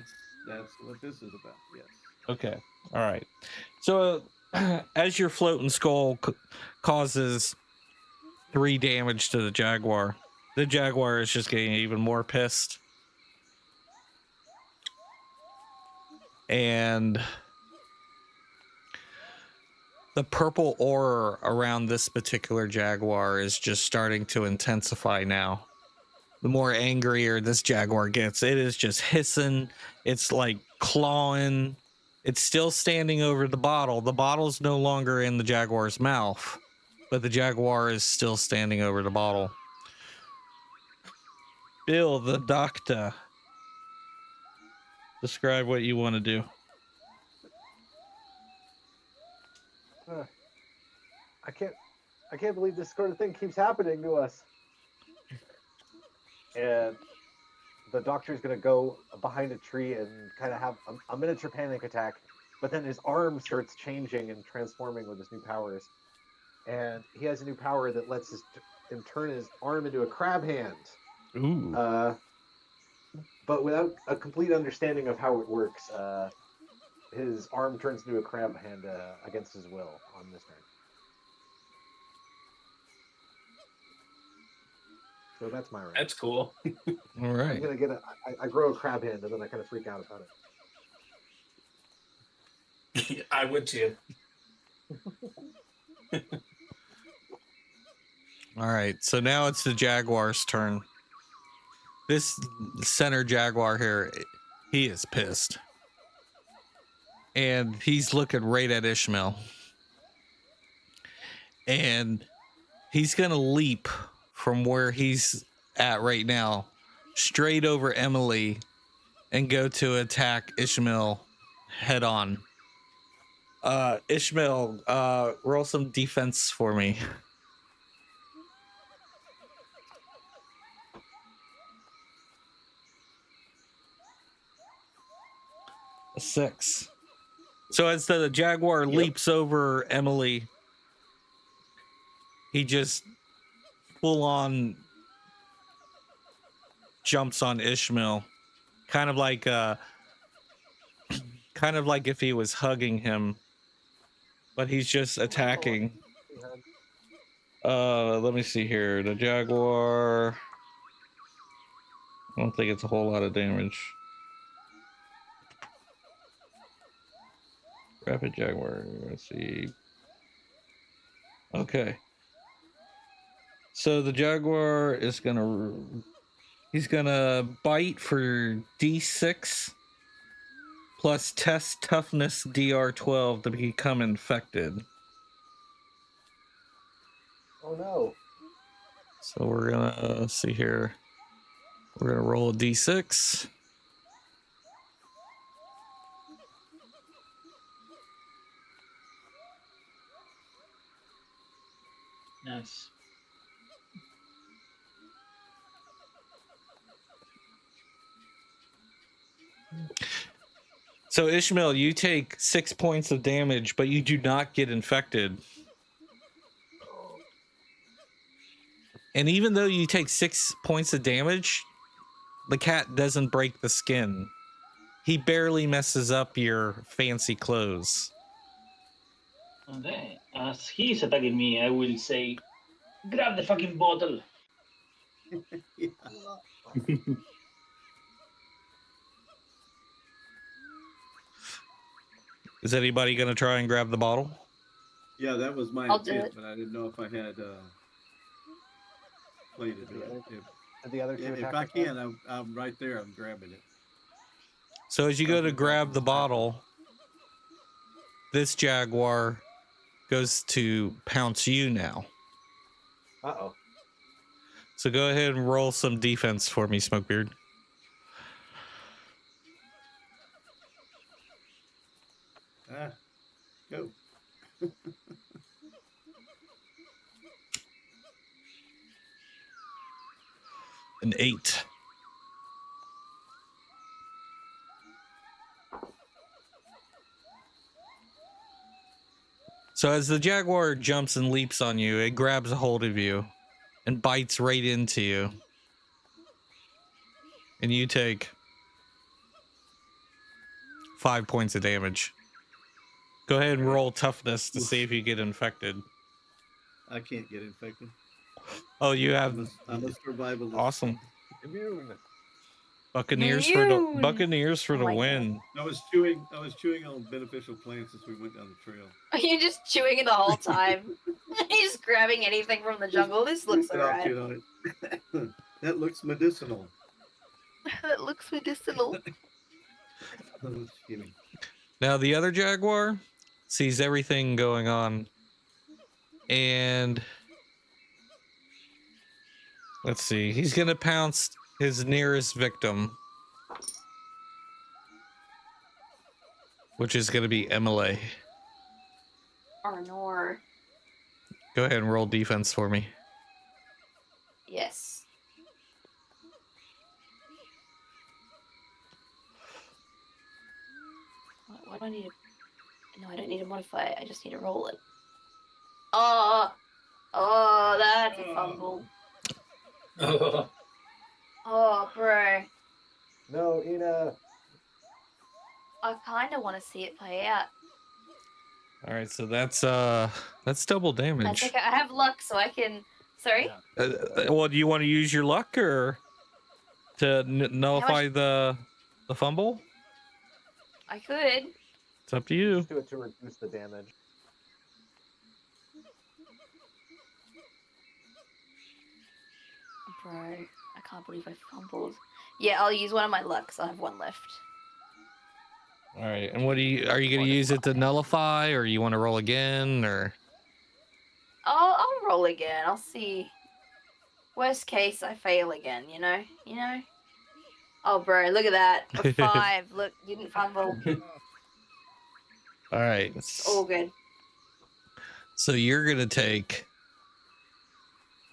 That's what this is about. Yes. okay, all right. So as your floating skull causes 3 damage to the jaguar is just getting even more pissed, and the purple aura around this particular jaguar is just starting to intensify now. The more angrier this jaguar gets, it is just hissing. It's like clawing. It's still standing over the bottle. The bottle's no longer in the jaguar's mouth, but the jaguar is still standing over the bottle. Bill, the doctor. Describe what you want to do. I can't believe this sort of thing keeps happening to us. And the doctor's gonna go behind a tree and kind of have a miniature panic attack, but then his arm starts changing and transforming with his new powers, and he has a new power that lets him turn his arm into a crab hand. Ooh. But without a complete understanding of how it works, his arm turns into a crab hand against his will on this turn. So that's my round. that's cool. All I'm right. gonna get I grow a crab hand and then I kind of freak out about it. I would too. All right. So now it's the jaguar's turn. This center jaguar here, he is pissed. And he's looking right at Ishmael. And he's going to leap from where he's at right now straight over Emily and go to attack Ishmael head on. Ishmael, roll some defense for me. A 6. So as the jaguar leaps over Emily, he just full on jumps on Ishmael, kind of like if he was hugging him, but he's just attacking. Let me see here. The jaguar, I don't think it's a whole lot of damage. Rapid jaguar, let's see. Okay. So the jaguar is he's gonna bite for D6 plus test toughness DR12 to become infected. Oh no. So we're gonna see here. We're gonna roll a D6. Nice. So Ishmael, you take 6 points of damage, but you do not get infected. And even though you take 6 points of damage, the cat doesn't break the skin. He barely messes up your fancy clothes. Okay. As he's attacking me, I will say, grab the fucking bottle. Yeah. Is anybody going to try and grab the bottle? Yeah, that was my I'll do intent, it. but I didn't know if I had played it. The other two If attack I us then? can, I'm right there. I'm grabbing it. So as you go to grab the bottle, this jaguar goes to pounce you now. Uh-oh. So go ahead and roll some defense for me, Smokebeard. Go. An 8. So as the jaguar jumps and leaps on you, it grabs a hold of you and bites right into you. And you take 5 points of damage. Go ahead and roll toughness to see if you get infected. I can't get infected. Oh, you have I'm a survivalist. awesome. Immune. Buccaneers for Oh the my God. win. I was chewing on beneficial plants as we went down the trail. Are you just chewing it the whole time? He's grabbing anything from the jungle. This looks I'll alright. chew on it. That looks medicinal. That looks medicinal. Just kidding. Now the other jaguar sees everything going on, and let's see, he's gonna pounce his nearest victim, which is gonna be Emily. Arnor. Go ahead and roll defense for me. Yes. What do I need to... No, I don't need to modify it. I just need to roll it. Oh, that's a fumble. Oh, bro. No, Ina. I kind of want to see it play out. All right, so that's double That's damage. okay. I have luck, so I can... Sorry? Yeah. Well, do you want to use your luck or to nullify the fumble? I could. It's up to you. Just do it to reduce the damage. Bro, I can't believe I fumbled. Yeah, I'll use one of my lucks. I'll have one left. All right, and what are you going to use it to nullify, or you want to roll again, or? I'll roll again. I'll see. Worst case, I fail again. You know. Oh, bro, look at that. A 5. Look, didn't fumble. All right. All good. So you're gonna take.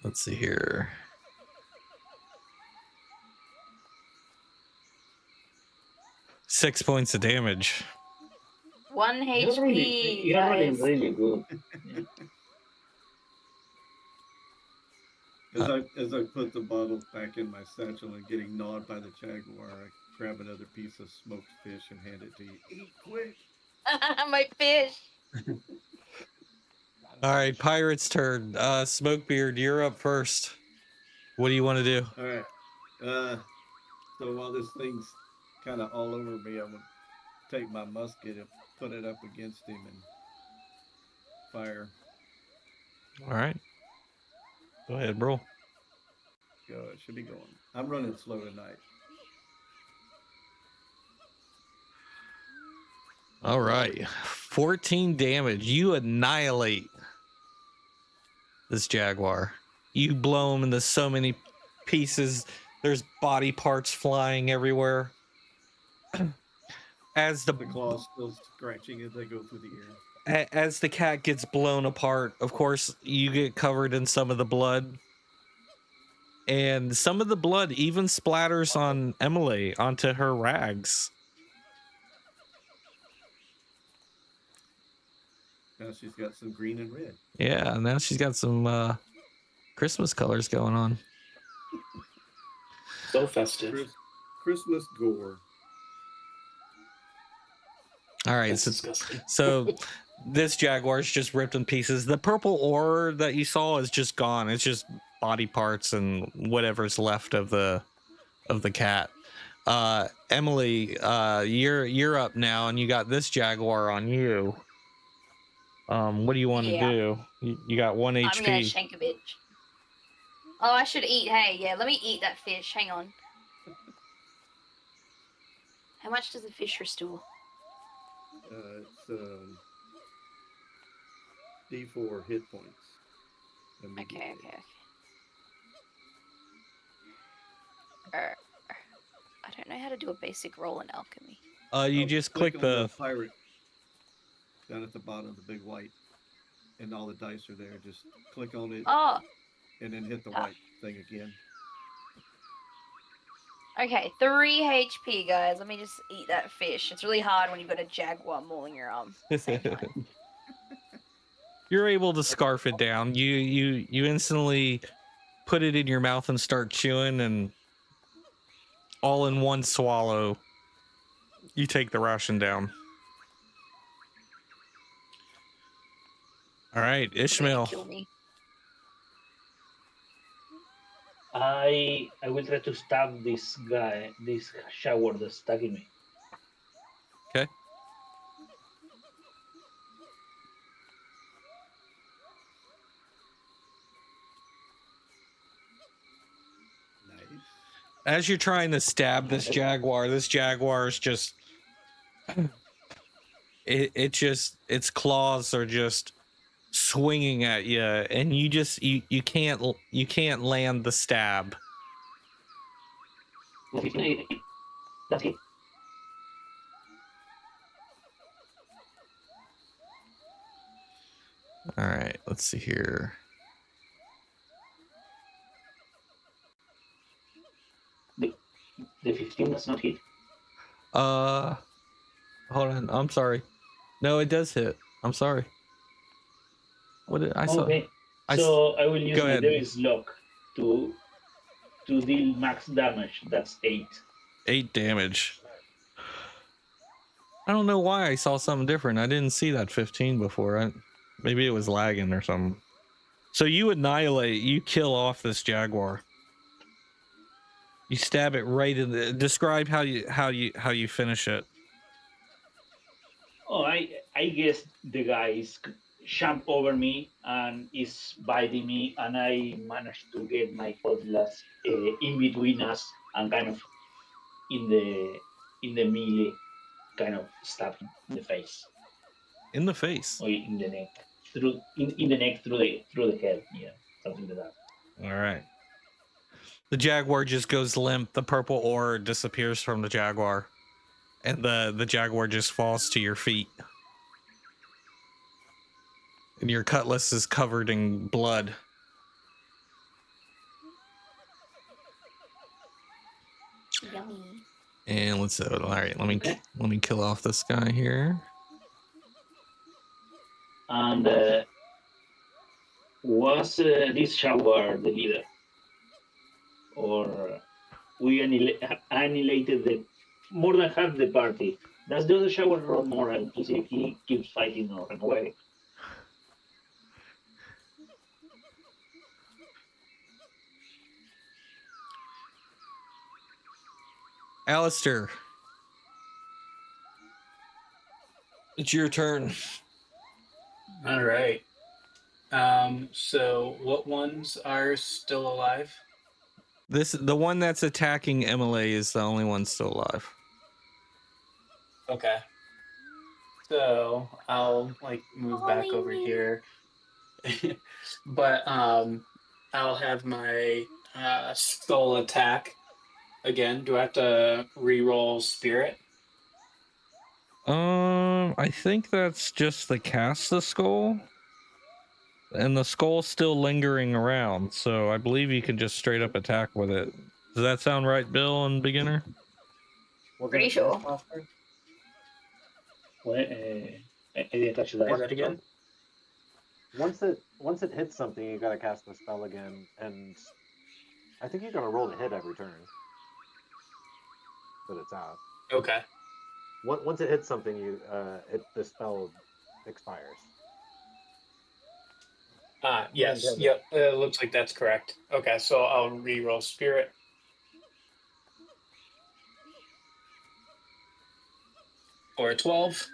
Let's see here. Six points of damage. 1 HP. You're rolling guys. really good. As I put the bottle back in my satchel and getting gnawed by the jaguar, I grab another piece of smoked fish and hand it to you. Eat quick. My fish. All right, Pirate's turn. Smokebeard, you're up first. What do you want to do? All right. So while this thing's kind of all over me, I'm gonna take my musket and put it up against him and fire. All right. Go ahead, bro. Go. It should be going. I'm running slow tonight. All right. 14 damage. You annihilate this jaguar. You blow him into so many pieces. There's body parts flying everywhere. As The claws still scratching as they go through the ear. as the cat gets blown apart, of course, you get covered in some of the blood. And some of the blood even splatters on Emily, onto her rags. Now she's got some green and red. Yeah, now she's got some Christmas colors going on. So festive. Christmas gore. All right, That's so, disgusting. so this jaguar's just ripped in pieces. The purple ore that you saw is just gone. It's just body parts and whatever's left of the cat. Emily, you're up now, and you got this jaguar on you. What do you want to Yeah. do? You got 1 I'm gonna HP. shank a bitch. Oh, I should eat. Hey, yeah, let me eat that fish. Hang on. How much does the fish restore? It's D4 hit points. Okay, immediately. okay. I don't know how to do a basic roll in alchemy. You Oh, just click on the. pirate down at the bottom, the big white, and all the dice are there. Just click on it Oh, and then hit the Ah. white thing again. okay. 3 HP, guys. Let me just eat that fish. It's really hard when you've got a jaguar mauling your arm at the same time. You're able to scarf it down. You instantly put it in your mouth and start chewing, and all in one swallow, you take the ration down. All right, You're gonna Ishmael. kill me. I will try to stab this guy, this shower that's attacking me. Okay. Nice. As you're trying to stab this jaguar is just its claws are just swinging at you, and you can't land the stab. That's it. All right, let's see here. The 15 does not hit. Hold on. I'm sorry. No, it does hit. I'm sorry. What did I saw? Okay. I So I will use go my ahead. Devil's Lock to deal max damage. That's 8. 8 damage. I don't know why I saw something different. I didn't see that 15 before. Maybe it was lagging or something. So you kill off this jaguar. You stab it right in the. Describe how you finish it. Oh, I guess the guy is jump over me and is biting me, and I managed to get my cutlass in between us and kind of in the melee, kind of stab him in the face In the face. or in the neck, in the neck through the head, yeah, something like that. All right. The jaguar just goes limp. The purple ore disappears from the jaguar, and the jaguar just falls to your feet. And your cutlass is covered in blood. Yummy. And let's all right. Let me kill off this guy here. And was this shower the leader, or we annihilated the more than half the party? Does the other shower run more and he keeps fighting or run away? Alistair, it's your turn. All right. So what ones are still alive? The one that's attacking Emily is the only one still alive. Okay. So I'll move back over here. But I'll have my skull attack again. Do I have to re-roll spirit? I think that's just the cast the skull. And the skull's still lingering around, so I believe you can just straight up attack with it. Does that sound right, Bill and beginner? Pretty sure. Well, I didn't touch Say that. that again. Once it hits something, you gotta cast the spell again, and I think you gotta roll to hit every turn that it's out. Okay. Once it hits something, the spell expires. Yes. Yep. Looks like that's correct. Okay, so I'll re-roll spirit. For a 12.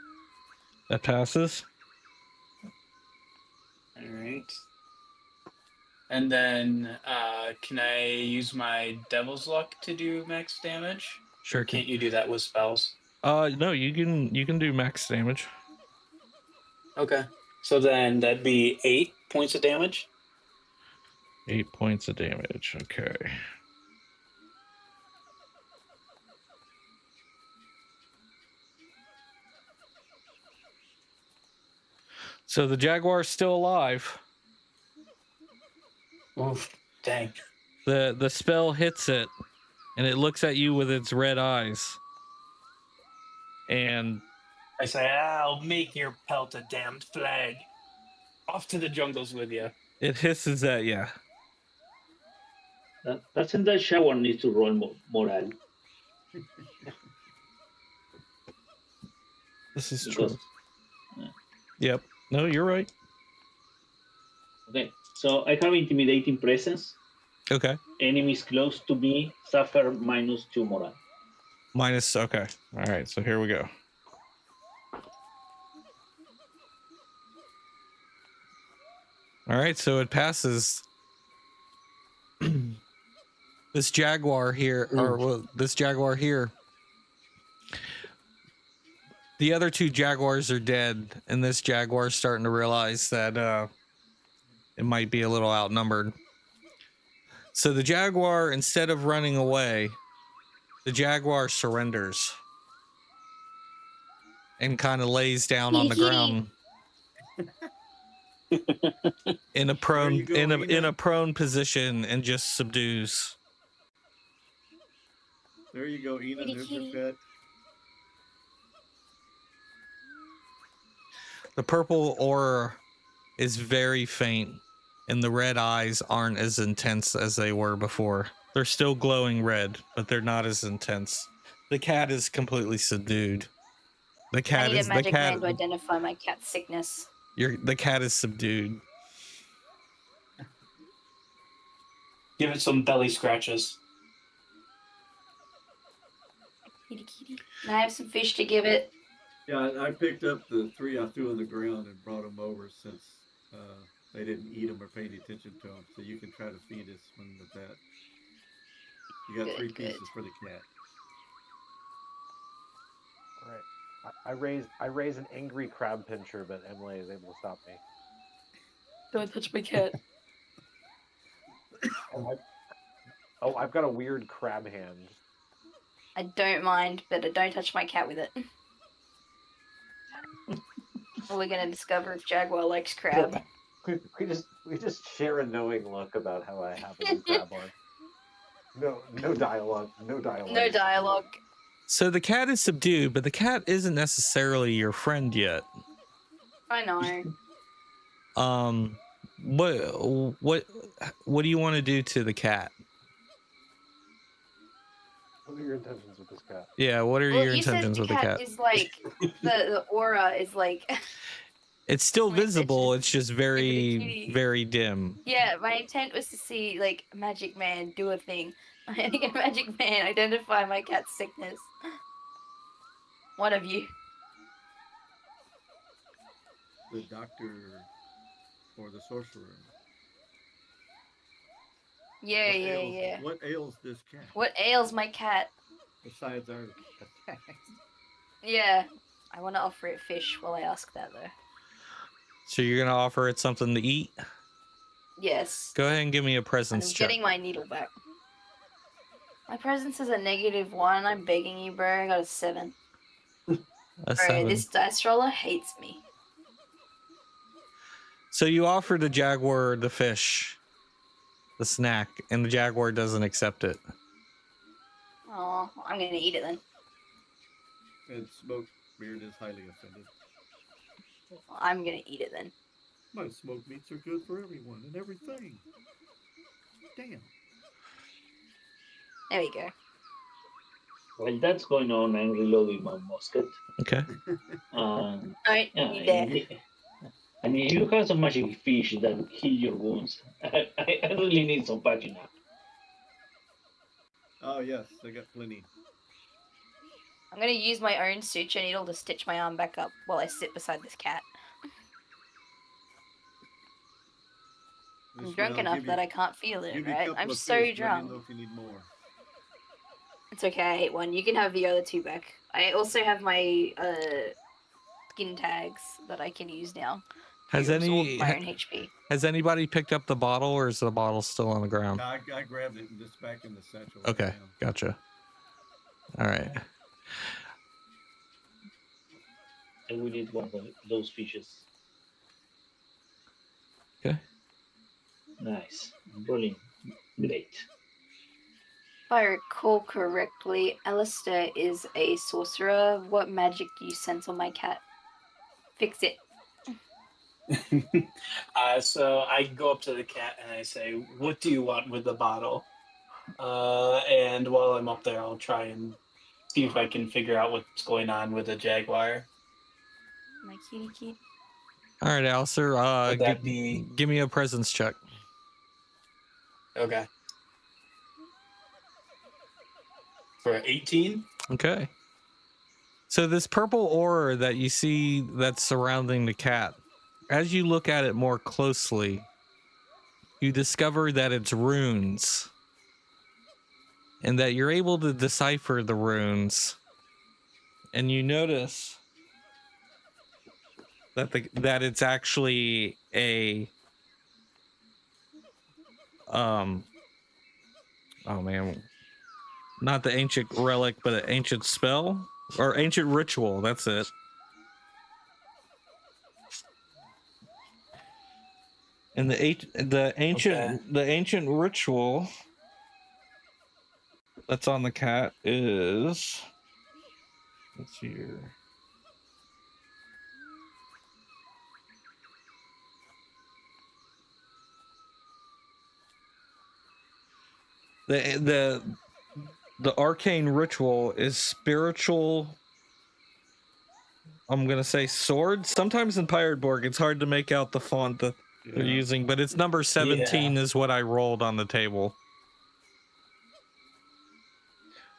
That passes. All right. And then can I use my Devil's Luck to do max damage? Sure. Or can't you do that with spells? No, you can do max damage. Okay. So then that'd be 8 points of damage. 8 points of damage. Okay. So the jaguar's still alive. Oof, dang. The spell hits it, and it looks at you with its red eyes. And I say, I'll make your pelt a damned flag. Off to the jungles with you. It hisses at you. Doesn't that shower need to roll morale? This is Because true. Yep. No, you're right. okay, so I have intimidating presence. Okay. Enemies close to me suffer -2 morale. Minus. Okay. All right. So here we go. All right. So it passes. This jaguar here, this jaguar here. The other two jaguars are dead, and this jaguar's starting to realize that it might be a little outnumbered. So the jaguar, instead of running away, the jaguar surrenders and kind of lays down on the ground in a prone in a prone position and just subdues. There you go, Ina. Kitty, There's your kitty. pet. The purple aura is very faint, and the red eyes aren't as intense as they were before. They're still glowing red, but they're not as intense. The cat is completely subdued. The I cat need is a the magic cat. man to identify my cat's sickness. The cat is subdued. Give it some belly scratches. Kitty, kitty. And I have some fish to give it. Yeah, I picked up the 3 I threw on the ground and brought them over since they didn't eat them or pay any attention to them. So you can try to feed this one with that. You got Good, 3 good. pieces for the cat. All right. I raise an angry crab pincher, but Emily is able to stop me. Don't touch my cat. Oh, I've got a weird crab hand. I don't mind, but don't touch my cat with it. We're gonna discover if Jaguar likes crab. We just share a knowing look about how I have a new crab on. No dialogue. No dialogue. No dialogue. So the cat is subdued, but the cat isn't necessarily your friend yet. I know. What do you want to do to the cat? What are your intentions with this cat? Yeah, what are Well, your you said intentions the with the cat? Is like the aura is like. It's still My visible. intention- It's just very, very dim. Yeah, my intent was to see like a magic man do a thing. I think a magic man identify my cat's sickness. One of you. The doctor or the sorcerer. Yeah, yeah. What ails this cat? What ails my cat? Besides our attacks. Yeah. I want to offer it fish while I ask that though. So you're gonna offer it something to eat? Yes. Go ahead and give me a I'm presence check. getting my needle back. My presence is a -1. I'm begging you, bro. I got a 7. A Bro, 7. this dice roller hates me. So you offer the jaguar the fish, the snack, and the jaguar doesn't accept it. Oh, I'm gonna eat it then. And Smoke Beard is highly offended. I'm gonna eat it then. My smoked meats are good for everyone and everything. Damn. There we go. While that's going on, I'm reloading my musket. Okay. Um, Alright, yeah, you there. and if you have some magic fish that heal your wounds, I really need some patching up. Oh yes, I got plenty. I'm gonna use my own suture needle to stitch my arm back up while I sit beside this cat. I'm This way drunk I'll enough give that you- I can't feel it, give you a right? couple I'm of so fish. Let me drunk. know if you need more. It's okay, I ate one. You can have the other 2 back. I also have my skin tags that I can use now. Has to absorb any my own HP. has anybody picked up the bottle, or is the bottle still on the ground? I grabbed it and it's back in the satchel. right Okay, now. gotcha. All right. And we need one of those fishes. Okay. Nice. Rolling. Great. If I recall correctly, Alistair is a sorcerer. What magic do you sense on my cat? Fix it. So I go up to the cat and I say, "What do you want with the bottle?" And while I'm up there, I'll try and see if I can figure out what's going on with the jaguar. My kitty kid. All right, Alistair. Would that be give me a presence check. okay? For 18. Okay. So this purple aura that you see that's surrounding the cat, as you look at it more closely, you discover that it's runes, and that you're able to decipher the runes. And you notice that that it's actually a oh man, not the ancient relic, but an ancient spell or ancient ritual. That's it. And the ancient ritual that's on the cat is, let's see here. The arcane ritual is spiritual. I'm gonna say sword. Sometimes in Pirate Borg, it's hard to make out the font that they're using, but it's number 17 is what I rolled on the table.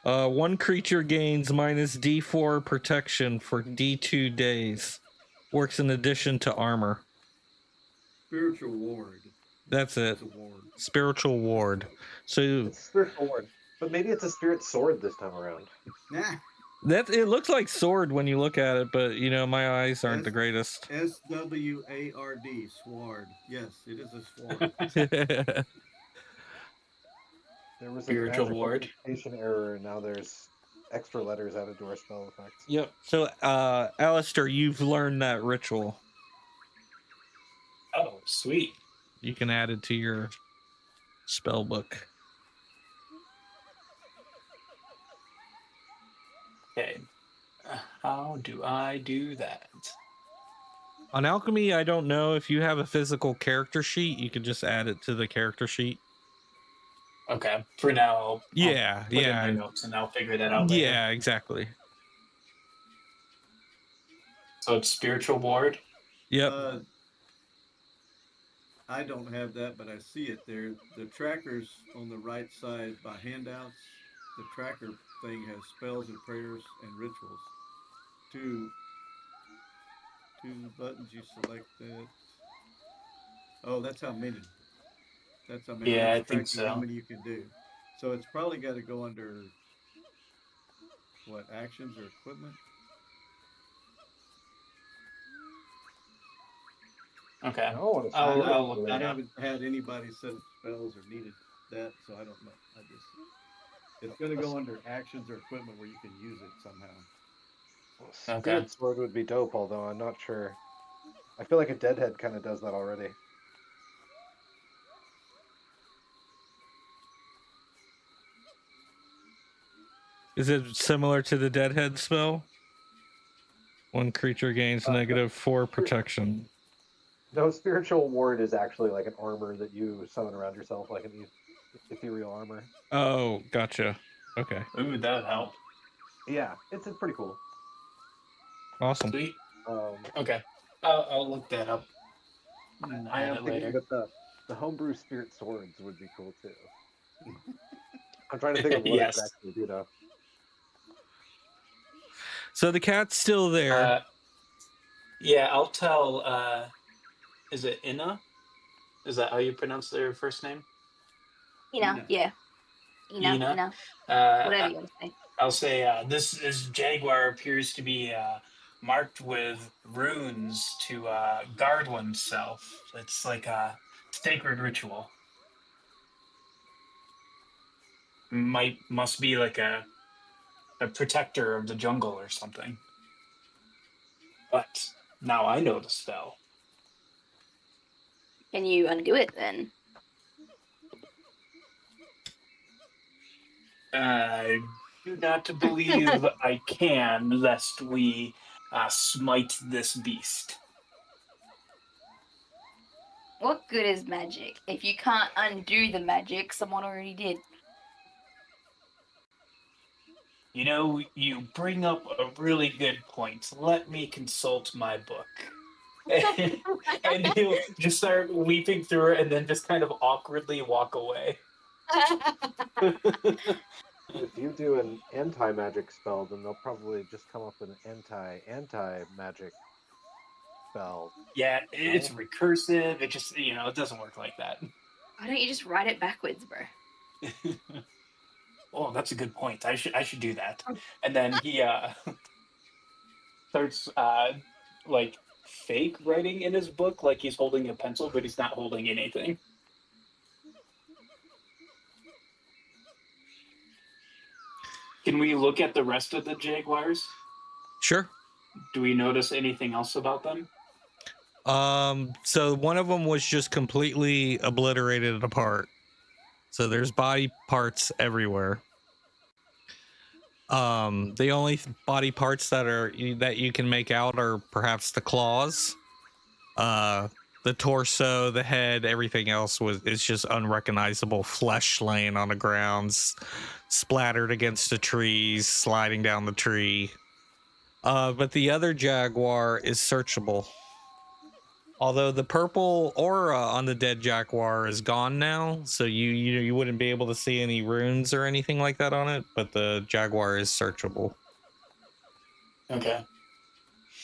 One creature gains minus D4 protection for D2 days. Works in addition to armor. Spiritual ward. That's it. It's a ward. Spiritual ward. So It's a spiritual ward, but maybe it's a spirit sword this time around. Nah. that it looks like sword when you look at it, but you know my eyes aren't the greatest. SWARD, sword. Yes, it is a sword. There was a Spiritual magical ward. dictation error, and now there's extra letters added to our spell effects. Yep. So, Alistair, you've learned that ritual. Oh, sweet. You can add it to your spell book. Okay. How do I do that? On alchemy, I don't know if you have a physical character sheet. You can just add it to the character sheet. Okay. For now, I'll put in yeah. my notes and I'll figure that out later. Yeah, exactly. So it's spiritual ward. Yep. I don't have that, but I see it there. The trackers on the right side by handouts, the tracker thing has spells and prayers and rituals. Two buttons, you select that. Oh, that's how many. That's how many. Yeah, That's I think tracking how so. many you can do. So it's probably got to go under what, actions or equipment? Okay. No, it's I'll not. look I that up. haven't had anybody set spells or needed that, so I don't know. It's going to go under actions or equipment where you can use it somehow. Spirit sword would be dope, although I'm not sure. I feel like a deadhead kind of does that already. Is it similar to the Deadhead spell? One creature gains negative 4 protection. No, spiritual ward is actually like an armor that you summon around yourself, like an ethereal armor. Oh, gotcha. Okay. Ooh, that'd help. Yeah, it's pretty cool. Awesome. Sweet. Okay. I'll look that up. I am thinking that the homebrew spirit swords would be cool too. I'm trying to think of what it could actually do though. So the cat's still there. Yeah, I'll tell. Is it Ina? Is that how you pronounce their first name? Ina. Yeah. Ina. Whatever you want to say. I'll say this jaguar appears to be marked with runes to guard oneself. It's like a sacred ritual. Must be like a protector of the jungle or something. But now I know the spell. Can you undo it then? I do not believe I can, lest we smite this beast. What good is magic if you can't undo the magic someone already did? You know, you bring up a really good point. Let me consult my book. And he'll just start leaping through it and then just kind of awkwardly walk away. If you do an anti-magic spell, then they'll probably just come up with an anti-magic spell. Yeah, it's No? recursive. It just, it doesn't work like that. Why don't you just write it backwards, bro? Oh, that's a good point. I should do that. And then he starts like fake writing in his book, like he's holding a pencil, but he's not holding anything. Can we look at the rest of the jaguars? Sure. Do we notice anything else about them? So one of them was just completely obliterated apart. So there's body parts everywhere. The only body parts that you can make out are perhaps the claws, the torso, the head. Everything else is just unrecognizable flesh laying on the ground, splattered against the trees, sliding down the tree. But the other jaguar is searchable. Although the purple aura on the dead jaguar is gone now, so you wouldn't be able to see any runes or anything like that on it, but the jaguar is searchable. Okay.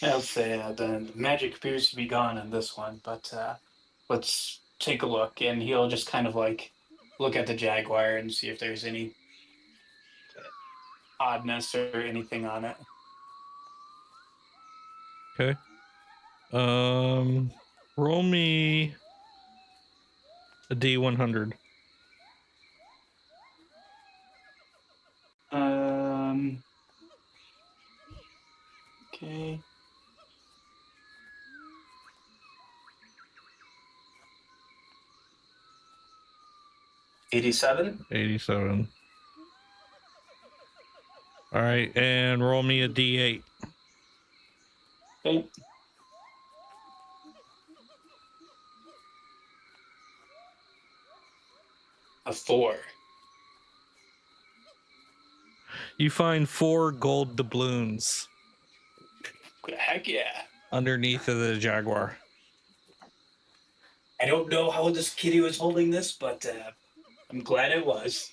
I'll say the magic appears to be gone in this one, but let's take a look. And he'll just kind of like look at the jaguar and see if there's any oddness or anything on it. Okay. Roll me a D100. Okay. $87. 87. All right, and roll me a D8. Okay. A 4. You find 4 gold doubloons Heck yeah. underneath of the jaguar. I don't know how this kitty was holding this, but I'm glad it was.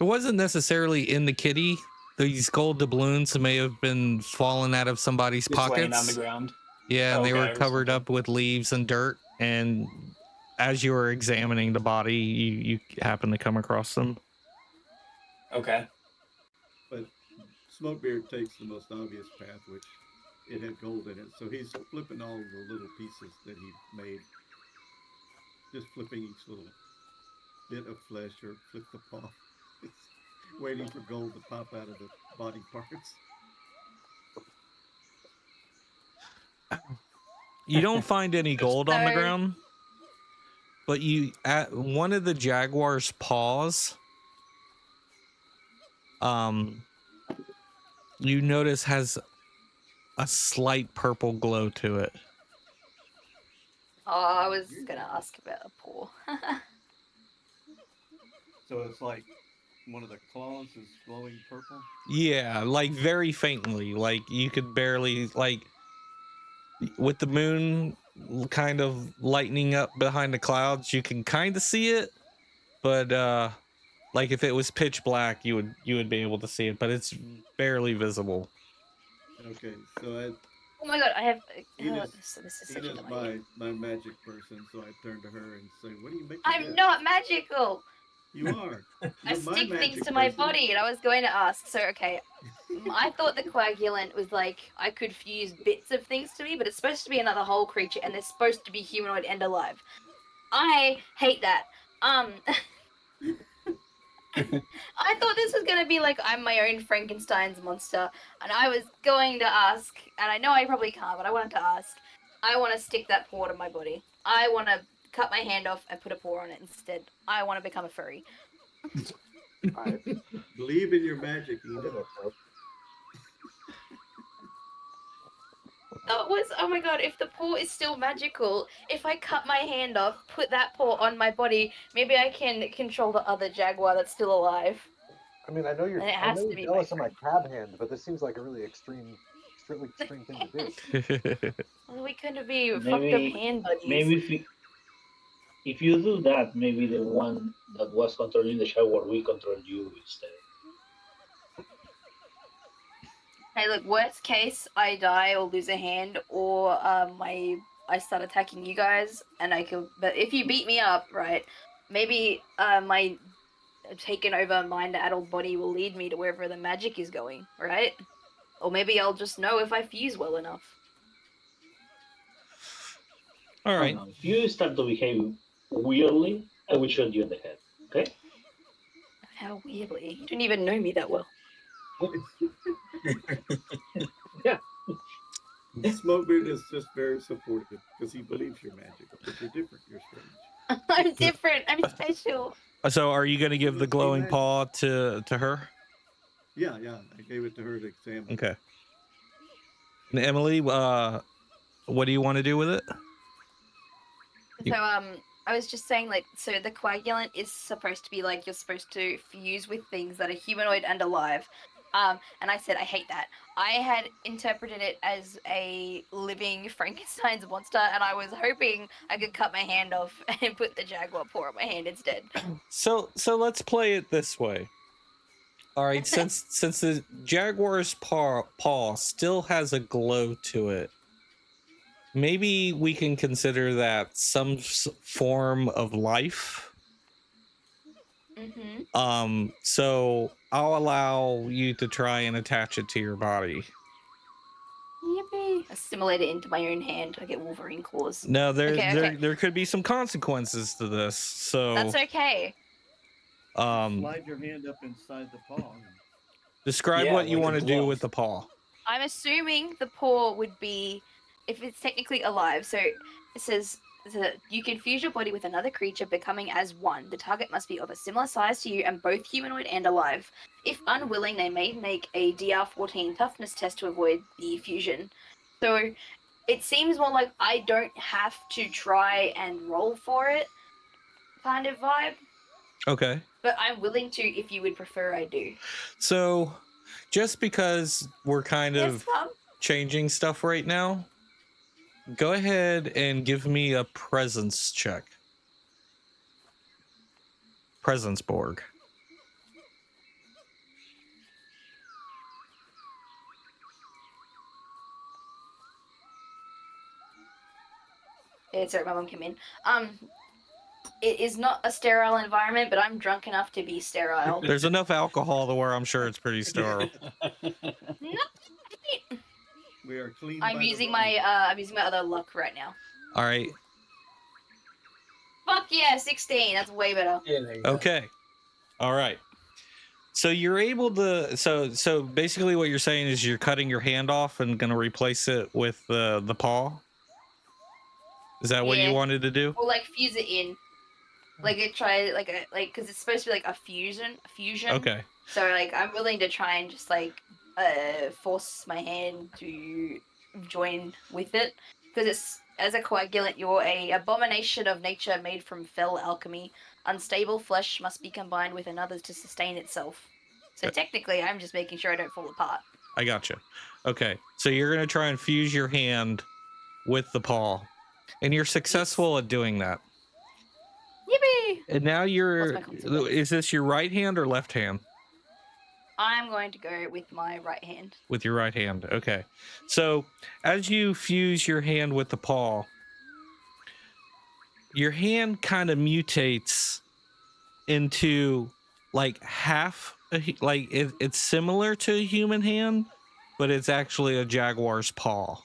It wasn't necessarily in the kitty. These gold doubloons may have been fallen out of somebody's Just laying on the pockets. ground. Yeah, and they Okay, were I was covered thinking. up with leaves and dirt. And as you were examining the body, you happened to come across them. Okay. But Smokebeard takes the most obvious path, which it had gold in it. So he's flipping all the little pieces that he made. Just flipping each little bit of flesh or flip the paw. Waiting for gold to pop out of the body parts. You don't find any gold on the No. ground, but you at one of the jaguar's paws, you notice has a slight purple glow to it. Oh, I was gonna ask about a paw. So it's like one of the claws is glowing purple. Yeah, like very faintly, like you could barely, like with the moon kind of lightening up behind the clouds, you can kind of see it, but like if it was pitch black, you would be able to see it, but it's barely visible. Okay, so Oh my god, I have. Edith, This is such a Edith's dumb idea. my magic person, so I turn to her and say, "What do you make?" I'm not magical. You are. I You're my stick things magic to my person. body, and I was going to ask. So, okay, I thought the coagulant was like I could fuse bits of things to me, but it's supposed to be another whole creature, and they're supposed to be humanoid and alive. I hate that. I thought this was gonna be like I'm my own Frankenstein's monster, and I was going to ask, and I know I probably can't, but I wanted to ask. I want to stick that paw to my body. I want to cut my hand off and put a paw on it instead. I want to become a furry. I Believe in your magic, Edith. thought was, oh my god, if the paw is still magical, if I cut my hand off, put that paw on my body, maybe I can control the other jaguar that's still alive. I mean, I know And it I has know to you're be jealous my of my friend. crab hand, but this seems like a really extreme thing to do. Well, we couldn't be fucked up Maybe hand buddies. maybe if you do that, maybe the one that was controlling the shower will control you instead. Hey, look, worst case, I die or lose a hand, or I start attacking you guys, and I kill. But if you beat me up, right, maybe my taken over mind-addled body will lead me to wherever the magic is going, right? Or maybe I'll just know if I fuse well enough. All I don't right. know. If you start to behave weirdly, I will shoot you in the head. Okay? How weirdly. You don't even know me that well. Yeah. Smokebeard is just very supportive because he believes you're magic, but you're different. You're strange. I'm different. I'm special. So, are you going to give the Let's be glowing magic. paw to her? Yeah, yeah. I gave it to her to examine. Okay. And Emily, what do you want to do with it? So I was just saying, like, so the coagulant is supposed to be like you're supposed to fuse with things that are humanoid and alive. And I said I hate that. I had interpreted it as a living Frankenstein's monster, and I was hoping I could cut my hand off and put the jaguar paw on my hand instead. So let's play it this way. All right, since the jaguar's paw still has a glow to it, maybe we can consider that some form of life. Mm-hmm. So I'll allow you to try and attach it to your body. Yippee! Assimilate it into my own hand. I get Wolverine claws. No, Okay. there could be some consequences to this. So That's okay. Slide your hand up inside the paw. describe Yeah, what you like a want to do glove. with the paw. I'm assuming the paw would be, if it's technically alive. So it says that you can fuse your body with another creature, becoming as one. The target must be of a similar size to you and both humanoid and alive. If unwilling, they may make a DR14 toughness test to avoid the fusion. So it seems more like I don't have to try and roll for it kind of vibe. Okay. But I'm willing to if you would prefer I do. So just because we're kind Yes, of Mom? changing stuff right now, go ahead and give me a presence check. Presence Borg. Yeah, sorry, my mom came in. It is not a sterile environment, but I'm drunk enough to be sterile. There's enough alcohol to where I'm sure it's pretty sterile. No, We are clean. I'm using my other luck right now. All right. Fuck yeah, 16. That's way better. Yeah, there you go. Okay. All right. So you're able to so basically what you're saying is you're cutting your hand off and going to replace it with the paw? Is that what you Yeah. wanted to do? Or like fuse it in. Like it try like because it's supposed to be like a fusion. Okay. So like I'm willing to try and just like force my hand to join with it because it's as a coagulant you're a abomination of nature made from fell alchemy. Unstable flesh must be combined with another to sustain itself. So technically I'm just making sure I don't fall apart. I gotcha. Okay. So you're going to try and fuse your hand with the paw. And you're successful at doing that. Yippee! And now you're What's my consequence? is this your right hand or left hand? I'm going to go with my right hand. With your right hand. Okay. So as you fuse your hand with the paw, your hand kind of mutates into like half like it's similar to a human hand, but it's actually a jaguar's paw.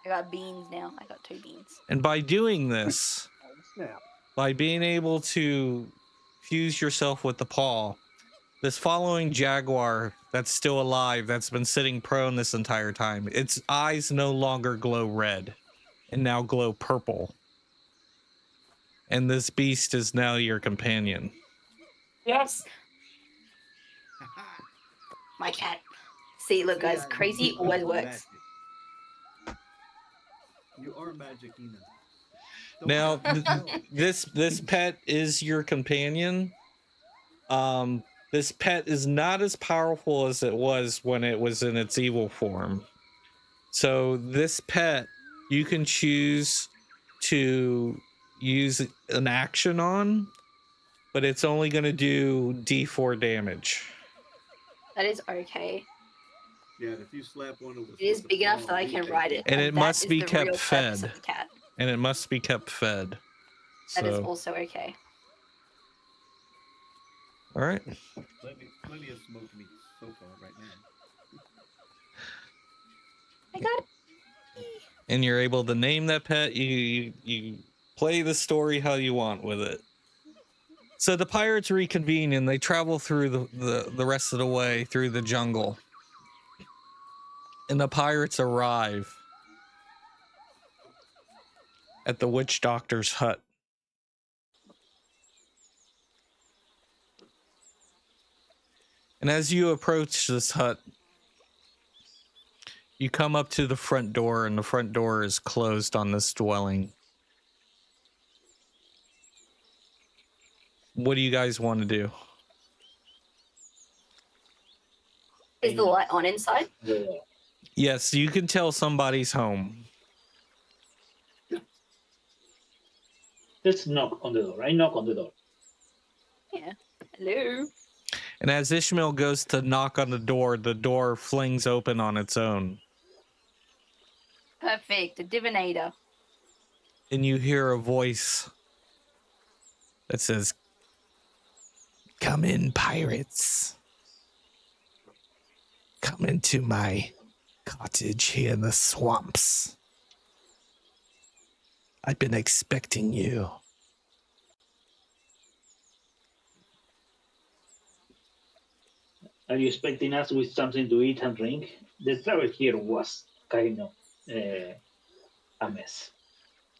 I got beans now. I got 2 beans. And by doing this, Snap. by being able to fuse yourself with the paw, this following jaguar that's still alive, that's been sitting prone this entire time, its eyes no longer glow red and now glow purple. And this beast is now your companion. Yes! My cat. See, look, guys, crazy you always are works. magic. You are magic, Ina. Don't Now, doubt yourself. this pet is your companion. This pet is not as powerful as it was when it was in its evil form. So this pet, you can choose to use an action on, but it's only going to do D4 damage. That is okay. Yeah, if you slap one of us, It is with the big enough paw, that I we can take ride it, And it that must is be the kept real purpose fed. of the cat. And it must be kept fed. That is So, also okay. all right. Plenty of smoked meat so far right now. I got it. And you're able to name that pet. You play the story how you want with it. So the pirates reconvene and they travel through the rest of the way through the jungle. And the pirates arrive at the witch doctor's hut. And as you approach this hut, you come up to the front door, and the front door is closed on this dwelling. What do you guys want to do? Is the light on inside? Yeah. Yes, you can tell somebody's home. Let's knock on the door. I knock on the door. Yeah. Hello. And as Ishmael goes to knock on the door flings open on its own. Perfect. A divinator. And you hear a voice that says, "Come in, pirates. Come into my cottage here in the swamps. I've been expecting you." Are you expecting us with something to eat and drink? The travel here was kind of a mess.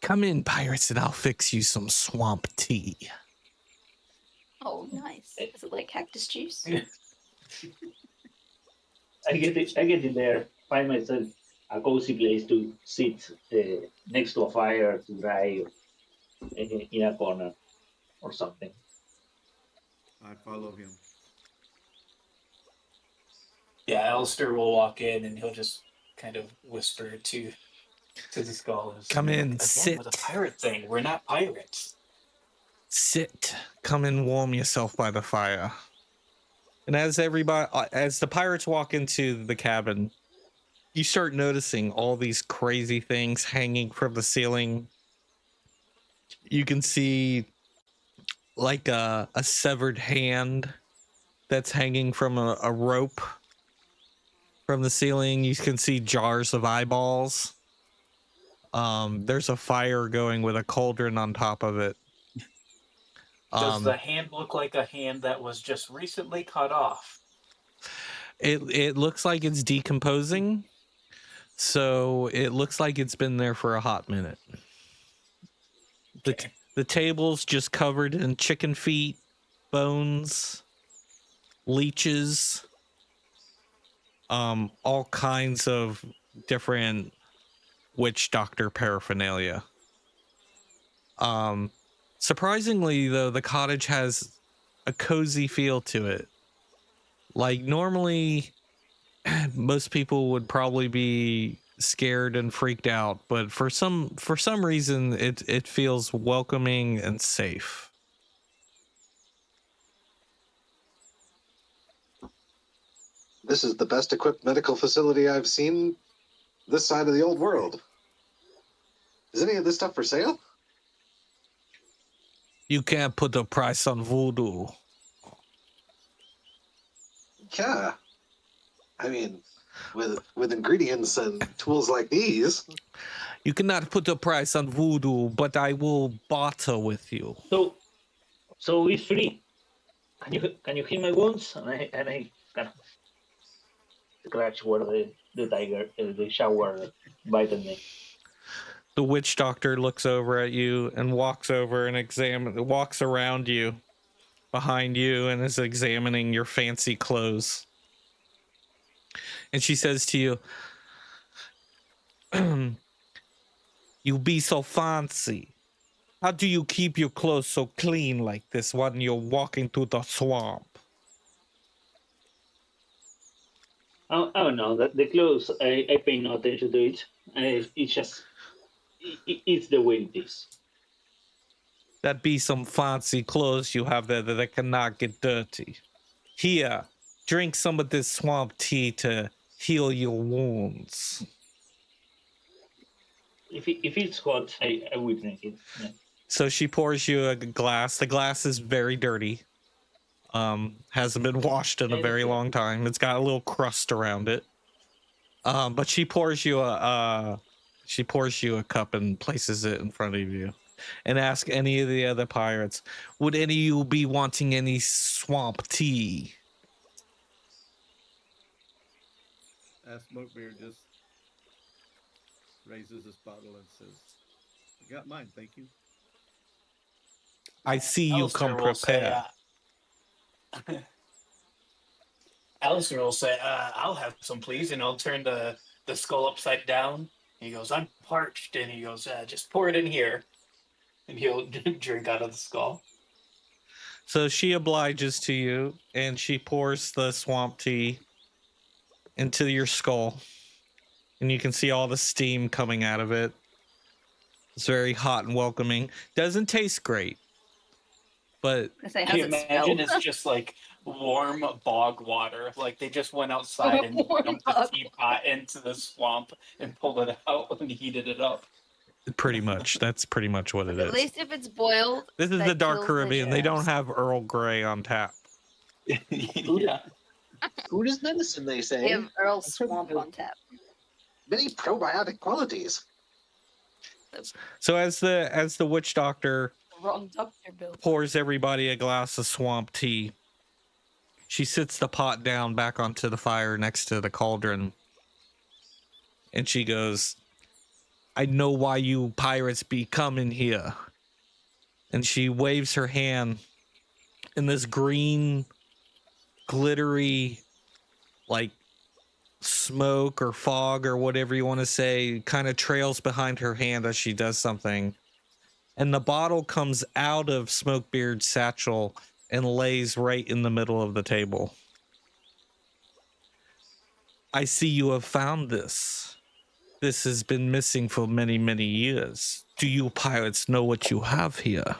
Come in, pirates, and I'll fix you some swamp tea. Oh, nice. Is it like cactus juice? I get in there, find myself a cozy place to sit next to a fire to dry in a corner or something. I follow him. Yeah, Alistair will walk in and he'll just kind of whisper to the scholars. Come in, Again, sit. with a pirate thing. We're not pirates. Sit. Come and warm yourself by the fire. And as the pirates walk into the cabin, you start noticing all these crazy things hanging from the ceiling. You can see like a severed hand that's hanging from a rope from the ceiling. You can see jars of eyeballs. There's a fire going with a cauldron on top of it. Does the hand look like a hand that was just recently cut off? It looks like it's decomposing. So it looks like it's been there for a hot minute. Okay. The table's just covered in chicken feet, bones, leeches, all kinds of different witch doctor paraphernalia. Surprisingly, though, the cottage has a cozy feel to it. Like normally, most people would probably be scared and freaked out, but for some reason, it feels welcoming and safe. This is the best equipped medical facility I've seen this side of the old world. Is any of this stuff for sale? You can't put a price on voodoo. Yeah. I mean, with ingredients and tools like these. You cannot put a price on voodoo, but I will barter with you. So it's free. Can you heal my wounds? And I kind of scratch where the shower bited me. The witch doctor looks over at you and walks over and walks around you, behind you, and is examining your fancy clothes. And she says to you, "You be so fancy. How do you keep your clothes so clean like this when you're walking through the swamp?" I don't know. The clothes, I pay no attention to it. It's just, it's the way it is. That be some fancy clothes you have there that cannot get dirty. Here, drink some of this swamp tea to heal your wounds. If it's hot, I will drink it. Yeah. So she pours you a glass. The glass is very dirty. Hasn't been washed in a very long time. It's got a little crust around it. But she pours you a cup and places it in front of you, and asks any of the other pirates, "Would any of you be wanting any swamp tea?" Smokebeard just raises his bottle and says, "I got mine, thank you." I see you Alistair come will say, prepared. Alistair will say, "I'll have some, please," and I'll turn the skull upside down. He goes, "I'm parched," and he goes, "Just pour it in here," and he'll drink out of the skull. So she obliges to you, and she pours the swamp tea into your skull, and you can see all the steam coming out of it. It's very hot and welcoming. Doesn't taste great, but I say, I how's it imagine smell? it's just like warm bog water. Like they just went outside and Warm dumped the bog teapot into the swamp and pulled it out and heated it up. pretty much that's pretty much what it At is. least if it's boiled, This is that the Dark kills the Caribbean. They don't germs. have Earl Grey on tap. Yeah. Food is medicine, they They say. have Earl Swamp on tap. Many probiotic qualities. So as the witch doctor Wrong doctor, Bill. pours everybody a glass of swamp tea, she sits the pot down back onto the fire next to the cauldron, and she goes, "I know why you pirates be coming here." And she waves her hand, and this green, glittery, like smoke or fog or whatever you want to say, kind of trails behind her hand as she does something. And the bottle comes out of Smokebeard's satchel and lays right in the middle of the table. "I see you have found this. This has been missing for many, many years. Do you pirates know what you have here?"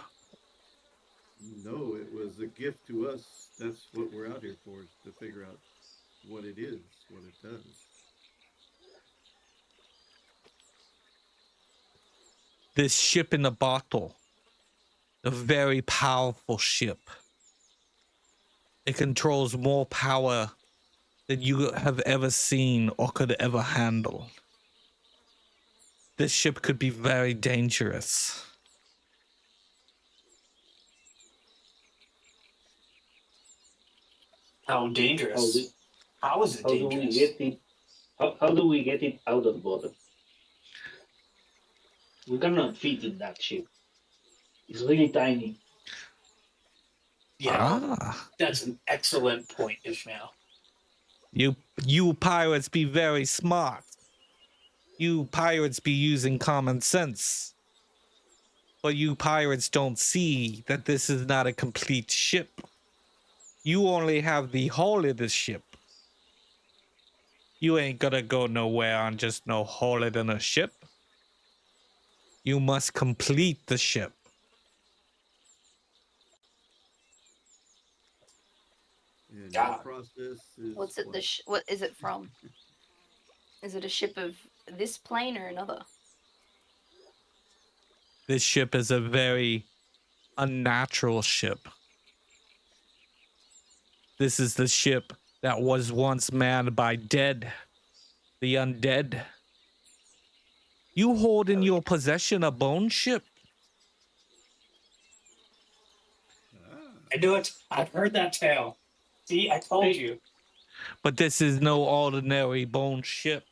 No, it was a gift to us. That's what we're out here for, is to figure out what it is, what it does. "This ship in a bottle, a very powerful ship. It controls more power than you have ever seen or could ever handle. This ship could be very dangerous." How dangerous? How is it How do we dangerous? get it? How do we get it out of the bottle? We cannot fit in that ship. It's really tiny. Yeah, Ah. that's an excellent point, Ishmael. You pirates be very smart. You pirates be using common sense. But you pirates don't see that this is not a complete ship. You only have the hull of the ship. You ain't gonna go nowhere on just no hull in a ship. You must complete the ship. And Yeah. that process is What's it? What is it from? Is it a ship of this plane or another? This ship is a very unnatural ship. This is the ship that was once manned by dead, the undead. You hold in your possession a bone ship. I knew it. I've heard that tale. See, I told you. But this is no ordinary bone ship.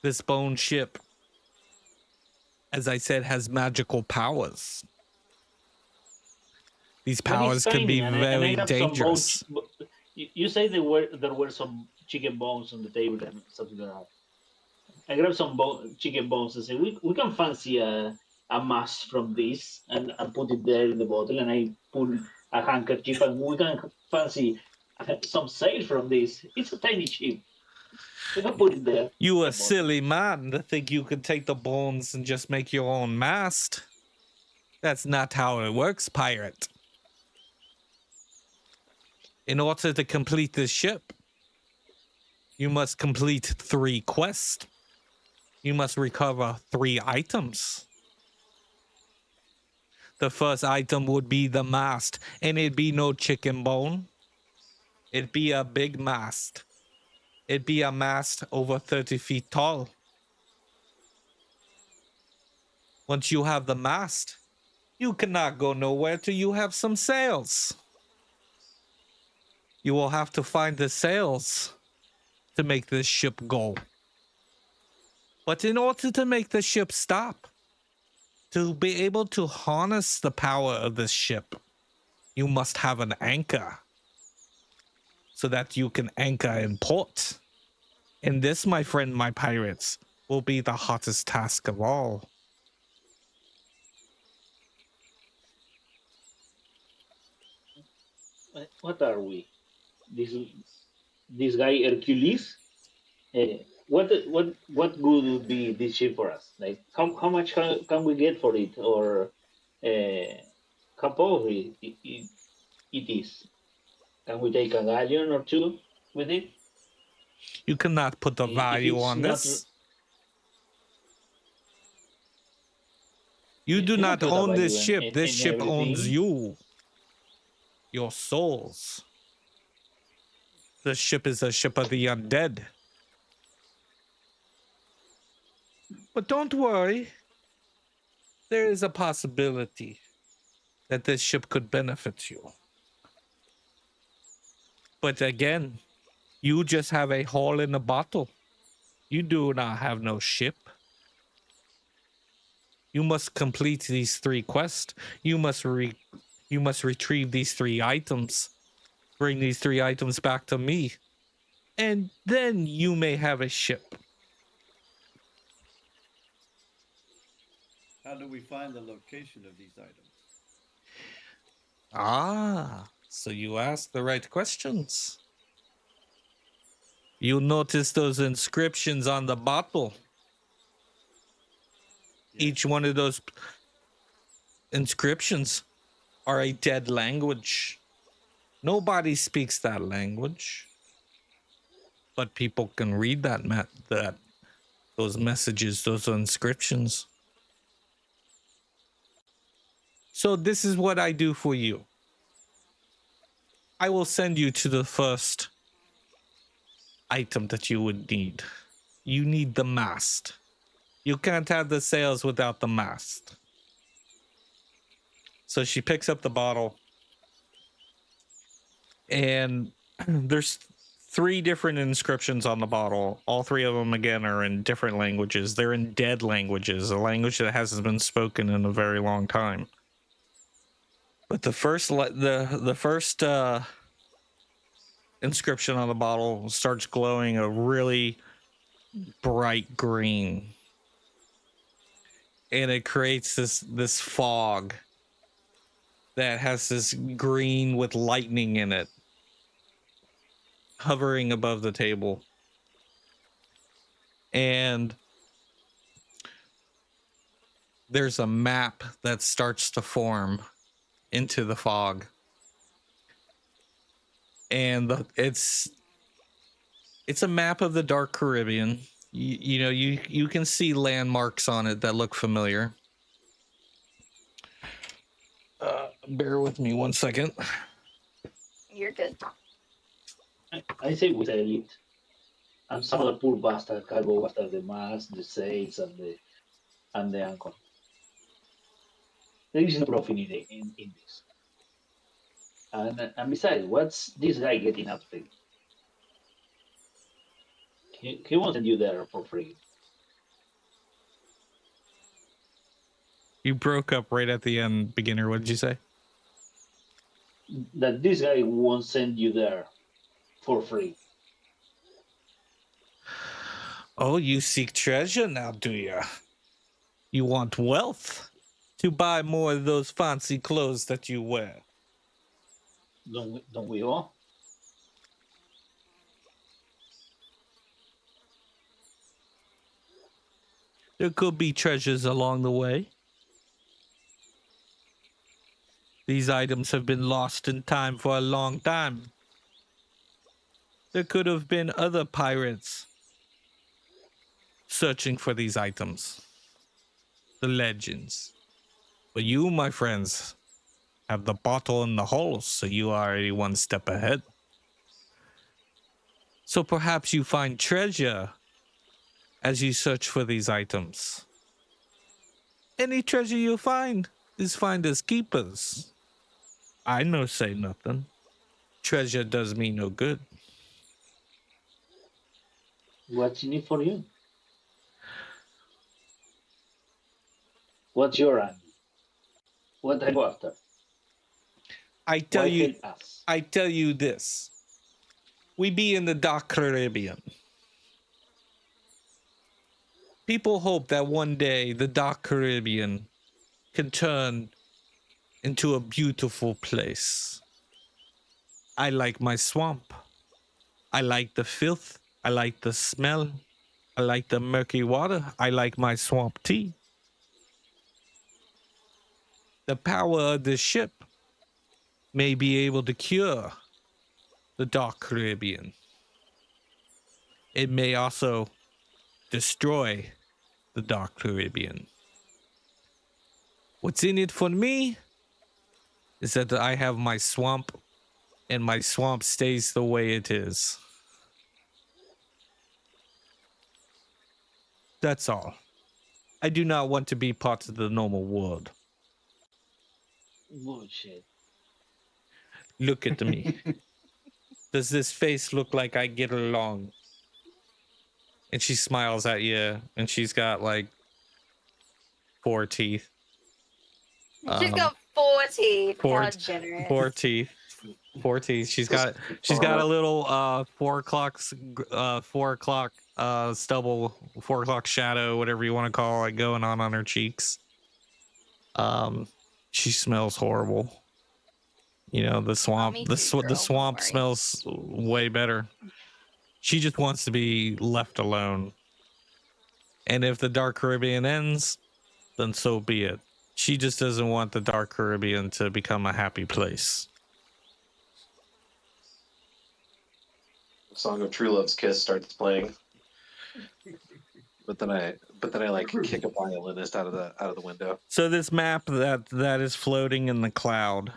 This bone ship, as I said, has magical powers. These When it's powers can be tiny, and I very grab some dangerous. bones. You say there were some chicken bones on the table and something like that. I grab some chicken bones and say we can fancy a mass from this and put it there in the bottle, and I pull a handkerchief and we can fancy some sail from this. It's a tiny ship. We can put it there. You in a the bottle. silly man to think you could take the bones and just make your own mast. That's not how it works, pirate. In order to complete this ship, you must complete 3 quests. You must recover 3 items. The first item would be the mast, and it'd be no chicken bone. It'd be a big mast. It'd be a mast over 30 feet tall. Once you have the mast, you cannot go nowhere till you have some sails. You will have to find the sails to make this ship go. But in order to make the ship stop, to be able to harness the power of this ship, you must have an anchor so that you can anchor in port. And this, my friend, my pirates, will be the hottest task of all. What are we? This guy Hercules? What good would be this ship for us? Like how much can we get for it, or how powerful it is? Can we take a galleon or two with it? You cannot put the If value it's on not, this. You you do cannot not put a own this value ship. This in ship owns everything. you. Your souls. The ship is a ship of the undead. But don't worry. There is a possibility that this ship could benefit you. But again, you just have a hole in a bottle. You do not have no ship. You must complete these 3 quests. You must retrieve these 3 items. Bring these 3 items back to me. And then you may have a ship. How do we find the location of these items? Ah, so you ask the right questions. You'll notice those inscriptions on the bottle. Each one of those inscriptions are a dead language. Nobody speaks that language, but people can read those messages, those inscriptions. So this is what I do for you. I will send you to the first item that you would need. You need the mast. You can't have the sails without the mast. So she picks up the bottle, and there's 3 different inscriptions on the bottle. All 3 of them, again, are in different languages. They're in dead languages, a language that hasn't been spoken in a very long time. But the first inscription on the bottle starts glowing a really bright green, and it creates this fog that has this green with lightning in it hovering above the table. And there's a map that starts to form into the fog. And it's a map of the Dark Caribbean. You can see landmarks on it that look familiar. Bear with me 1 second. You're good. I say we sell it, and some of the poor bastard can go after the mast, the sails, and the anchor. There is no profit in this. And besides, what's this guy getting up to? He wanted you there for free. You broke up right at the end, beginner. What did you say? that this guy won't send you there for free. Oh, you seek treasure now, do ya? You want wealth to buy more of those fancy clothes that you wear. Don't we all? There could be treasures along the way. These items have been lost in time for a long time. There could have been other pirates searching for these items. The legends. But you, my friends, have the bottle in the hole, so you are already one step ahead. So perhaps you find treasure as you search for these items. Any treasure you find is finders keepers. I no say nothing. Treasure does me no good. What's in it for you? What's your angle? What are you after? I tell Why you, help us? I tell you this. We be in the dark Caribbean. People hope that one day the dark Caribbean can turn into a beautiful place. I like my swamp. I like the filth. I like the smell. I like the murky water. I like my swamp tea. The power of this ship may be able to cure the dark Caribbean. It may also destroy the dark Caribbean. What's in it for me is that I have my swamp, and my swamp stays the way it is. That's all. I do not want to be part of the normal world. Bullshit. Look at me. Does this face look like I get along? And she smiles at you, and she's got like 4 teeth. She's got 4 teeth. four How t- generous. 4 teeth. 4 teeth. She's got a little 4 o'clock stubble, 4 o'clock shadow, whatever you want to call it, going on her cheeks. She smells horrible. You know, the swamp, me the too, girl, don't swamp worry. smells way better. She just wants to be left alone. And if the Dark Caribbean ends, then so be it. She just doesn't want the Dark Caribbean to become a happy place. Song of True Love's Kiss starts playing. But then I like kick a violinist out of the window. So this map that is floating in the cloud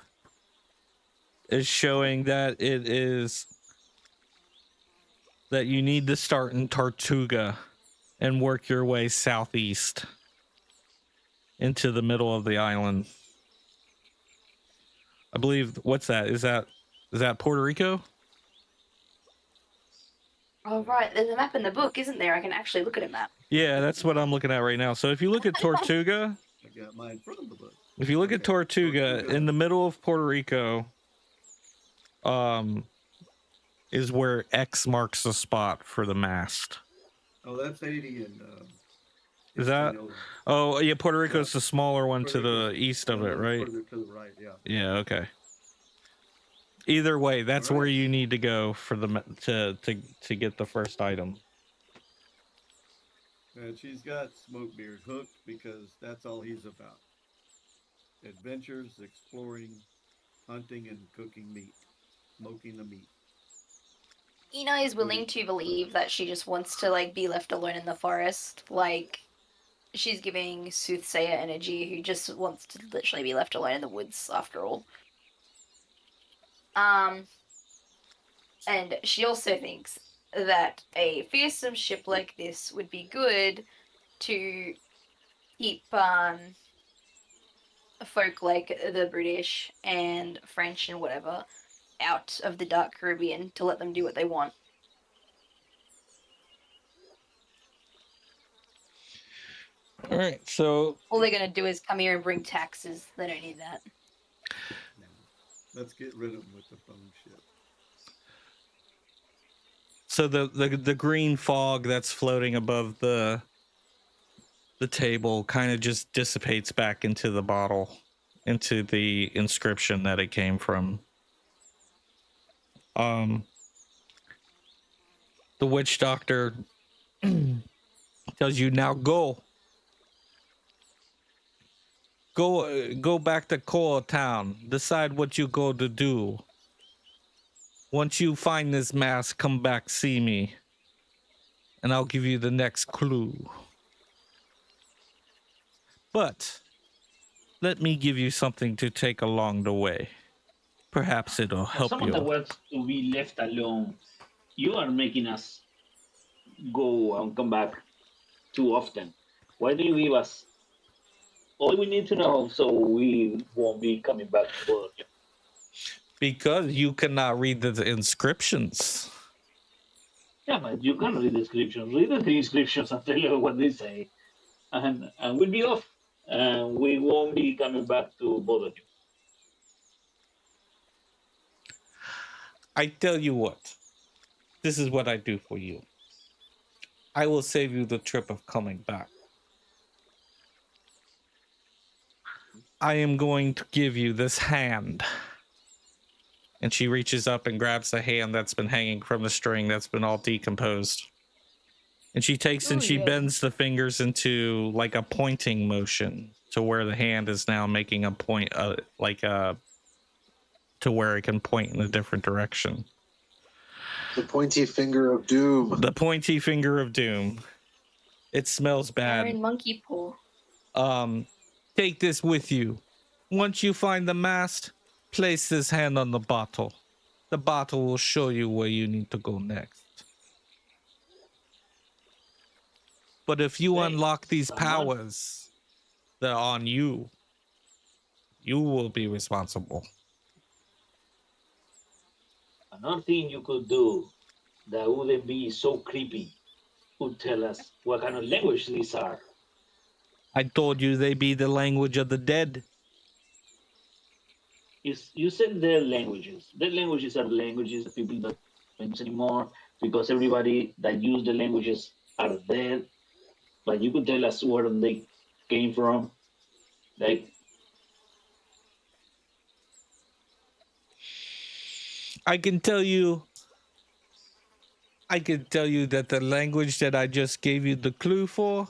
is showing that it is that you need to start in Tortuga and work your way southeast into the middle of the island. I believe, what's that? Is that Puerto Rico? Oh, right. There's a map in the book, isn't there? I can actually look at a map. Yeah, that's what I'm looking at right now. So if you look at Tortuga, I got mine from the book. if you look at Tortuga, in the middle of Puerto Rico, is where X marks the spot for the mast. Oh, that's 80 and Is that? Oh, yeah, Puerto Rico's the smaller one to the Rico's east of it, right? Further to the right, yeah. Yeah, okay. Either way, that's All right. where you need to go for the to get the first item. And she's got Smokebeard hooked because that's all he's about. Adventures, exploring, hunting, and cooking meat. Smoking the meat. Ina is willing to believe that she just wants to, like, be left alone in the forest. Like, she's giving soothsayer energy who just wants to literally be left alone in the woods, after all. And she also thinks that a fearsome ship like this would be good to keep folk like the British and French and whatever out of the Dark Caribbean to let them do what they want. All right, so All they're gonna do is come here and bring taxes. They don't need that. Let's get rid of him with the phone ship. So the green fog that's floating above the table kind of just dissipates back into the bottle, into the inscription that it came from. The witch doctor tells you, now go back to Core Town. Decide what you go to do. Once you find this mask, come back, see me, and I'll give you the next clue. But let me give you something to take along the way. Perhaps it'll For help someone that you. wants to be left alone, you are making us go and come back too often. Why do you give us all we need to know so we won't be coming back to bother you? Because you cannot read the inscriptions. Yeah, but you can read the descriptions. Read the descriptions and tell you what they say. And we'll be off. And we won't be coming back to bother you. I tell you what, this is what I do for you. I will save you the trip of coming back. I am going to give you this hand. And she reaches up and grabs the hand that's been hanging from the string that's been all decomposed. And she takes and Ooh, she yeah. bends the fingers into like a pointing motion to where the hand is now making a point, to where it can point in a different direction. The pointy finger of doom. The pointy finger of doom. It smells bad. Aaron monkey paw. Take this with you. Once you find the mast, place this hand on the bottle. The bottle will show you where you need to go next. But if you Hey, unlock these someone- powers, they're on you. You will be responsible. Another thing you could do that wouldn't be so creepy would tell us what kind of language these are. I told you they be the language of the dead. You said their languages. Their languages are languages that people don't use anymore because everybody that use the languages are dead. But you could tell us where they came from. Like, I can tell you that the language that I just gave you the clue for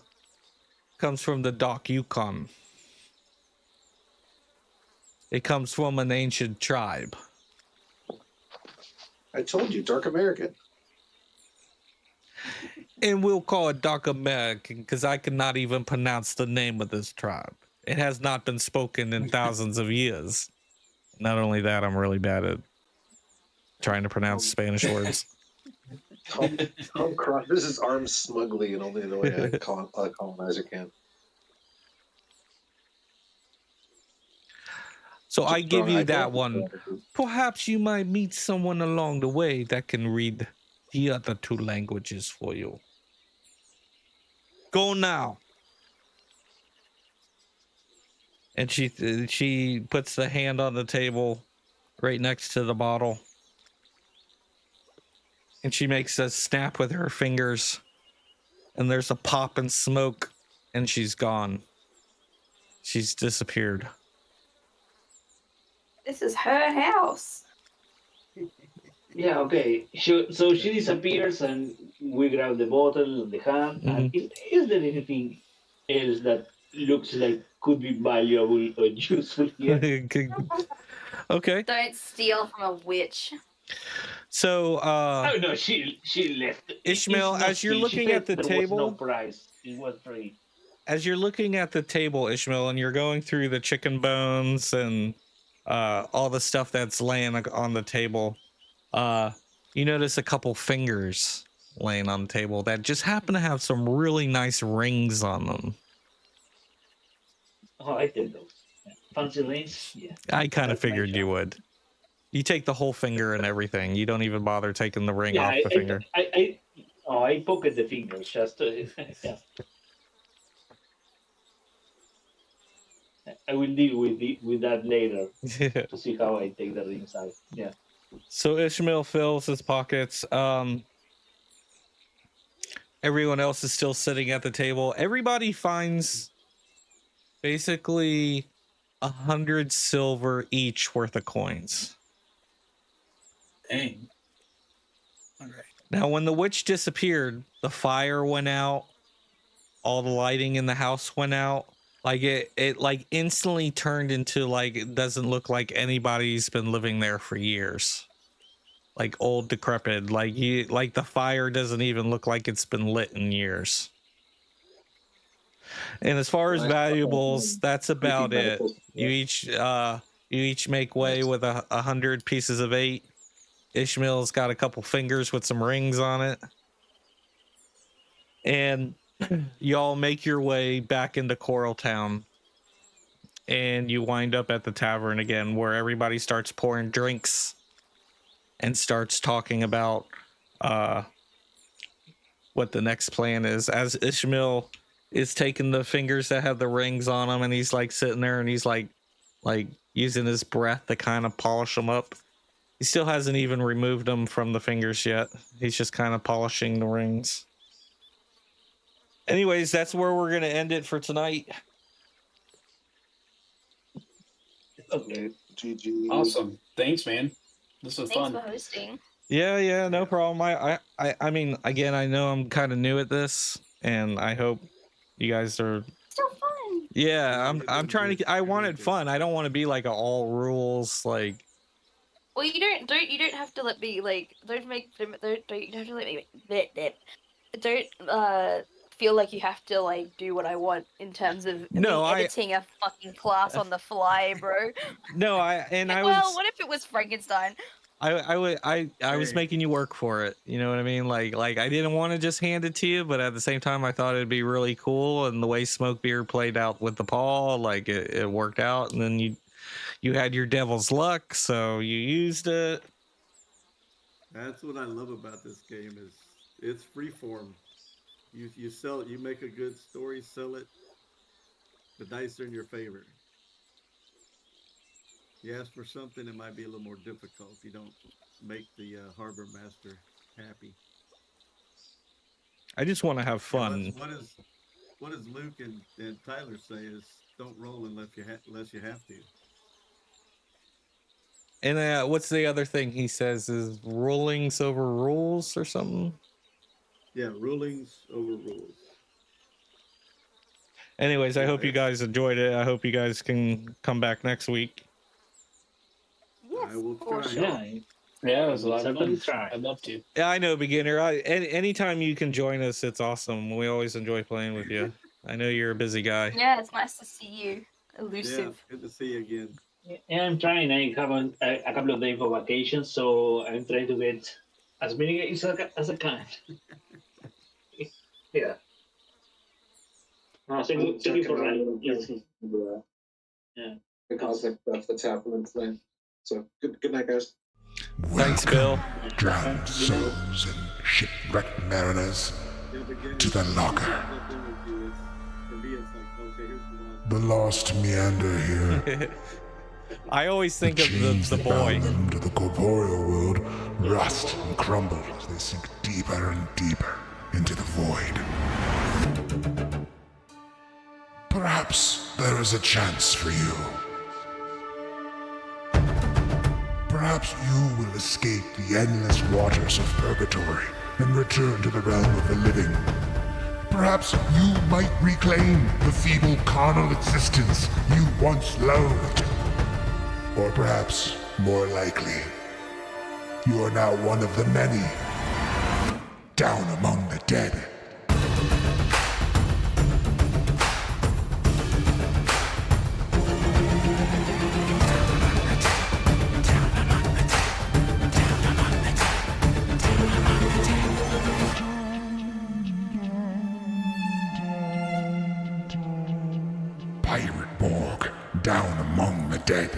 comes from the Dark Yukon. It comes from an ancient tribe. I told you, Dark American. And we'll call it Dark American because I cannot even pronounce the name of this tribe. It has not been spoken in thousands of years. Not only that, I'm really bad at trying to pronounce Spanish words. Tom crosses his arms smugly in only the way a colonizer can. So I give you that told one. Perhaps you might meet someone along the way that can read the other two languages for you. Go now. And she puts the hand on the table right next to the bottle. And she makes a snap with her fingers. And there's a pop and smoke. And she's gone. She's disappeared. This is her house. yeah, okay. So she disappears and we grab the bottle and the hand. And is there anything else that looks like could be valuable or useful here? Okay. Don't steal from a witch. So Oh no, she left. Ishmael, It's not as you're steal. She looking said at the there was no table, price. It was free. as you're looking at the table, Ishmael, and you're going through the chicken bones and all the stuff that's laying on the table, you notice a couple fingers laying on the table that just happen to have some really nice rings on them. Oh, I take those. Yeah. Fancy rings? Yeah. I kind of That's my figured you job. would. You take the whole finger and everything. You don't even bother taking the ring Yeah, off the finger. I pocket the fingers just to, yeah. I will deal with that later to see how I take the rings out. Yeah. So Ishmael fills his pockets. Everyone else is still sitting at the table. Everybody finds basically 100 silver each worth of coins. Dang. All right. Now, when the witch disappeared, the fire went out. All the lighting in the house went out. Like it like instantly turned into like it doesn't look like anybody's been living there for years. Like old, decrepit. Like the fire doesn't even look like it's been lit in years. And as far as valuables, that's about it. You each make way with 100 pieces of 8. Ishmael's got a couple fingers with some rings on it. And y'all make your way back into Coral Town. And you wind up at the tavern again, where everybody starts pouring drinks and starts talking about what the next plan is. As Ishmael is taking the fingers that have the rings on them, and he's like sitting there and he's like using his breath to kind of polish them up. He still hasn't even removed them from the fingers yet. He's just kind of polishing the rings. Anyways, that's where we're going to end it for tonight. Okay. GG. Awesome. Thanks, man. This was Thanks fun. for hosting. Yeah, no problem. I mean, again, I know I'm kind of new at this, and I hope you guys are. Still fun. Yeah, You're I'm doing trying good. to. I You're want doing it good. fun. I don't want to be like a all rules like. Well, you don't have to let me like don't you have to let me don't feel like you have to like do what I want in terms of No, me editing a fucking class on the fly, bro. No, I Well, was. what if it was Frankenstein? I was Hey. making you work for it. You know what I mean? Like I didn't want to just hand it to you, but at the same time, I thought it'd be really cool. And the way Smoke Beer played out with the paw, like it worked out. And then you had your devil's luck, so you used it. That's what I love about this game is it's freeform. You sell it, you make a good story, sell it. The dice are in your favor. You ask for something, it might be a little more difficult. You don't make the harbor master happy. I just want to have And fun. what does Luke and Tyler say is don't roll unless you have to. And what's the other thing he says is rulings over rules or something? Yeah, rulings over rules. Anyways, I Yeah, hope you guys enjoyed it. I hope you guys can come back next week. Yes, I will for try. sure. Yeah. Yeah, it was a lot of Certainly fun. try. I'd love to. Yeah, I know, beginner. Anytime you can join us, it's awesome. We always enjoy playing with you. I know you're a busy guy. Yeah, it's nice to see you. Yeah, Elusive. good to see you again. Yeah, I'm trying. I have a couple of days of vacation, so I'm trying to get as many games as I can. Yeah. Thank you for running. Yes. Yeah. The cosmic stuff that's happening tonight. So good night, guys. Thanks, Bill. Drowned souls and shipwrecked mariners Yeah, beginning, to the locker. What they would do is, for me, it's like, okay, here's the one. The lost meander here. I always The think of chains the that boy. bound them to the corporeal world rust and crumble as they sink deeper and deeper into the void. Perhaps there is a chance for you. Perhaps you will escape the endless waters of purgatory and return to the realm of the living. Perhaps you might reclaim the feeble carnal existence you once loathed. Or perhaps, more likely, you are now one of the many, down among the dead. Pirate Borg, down among the dead.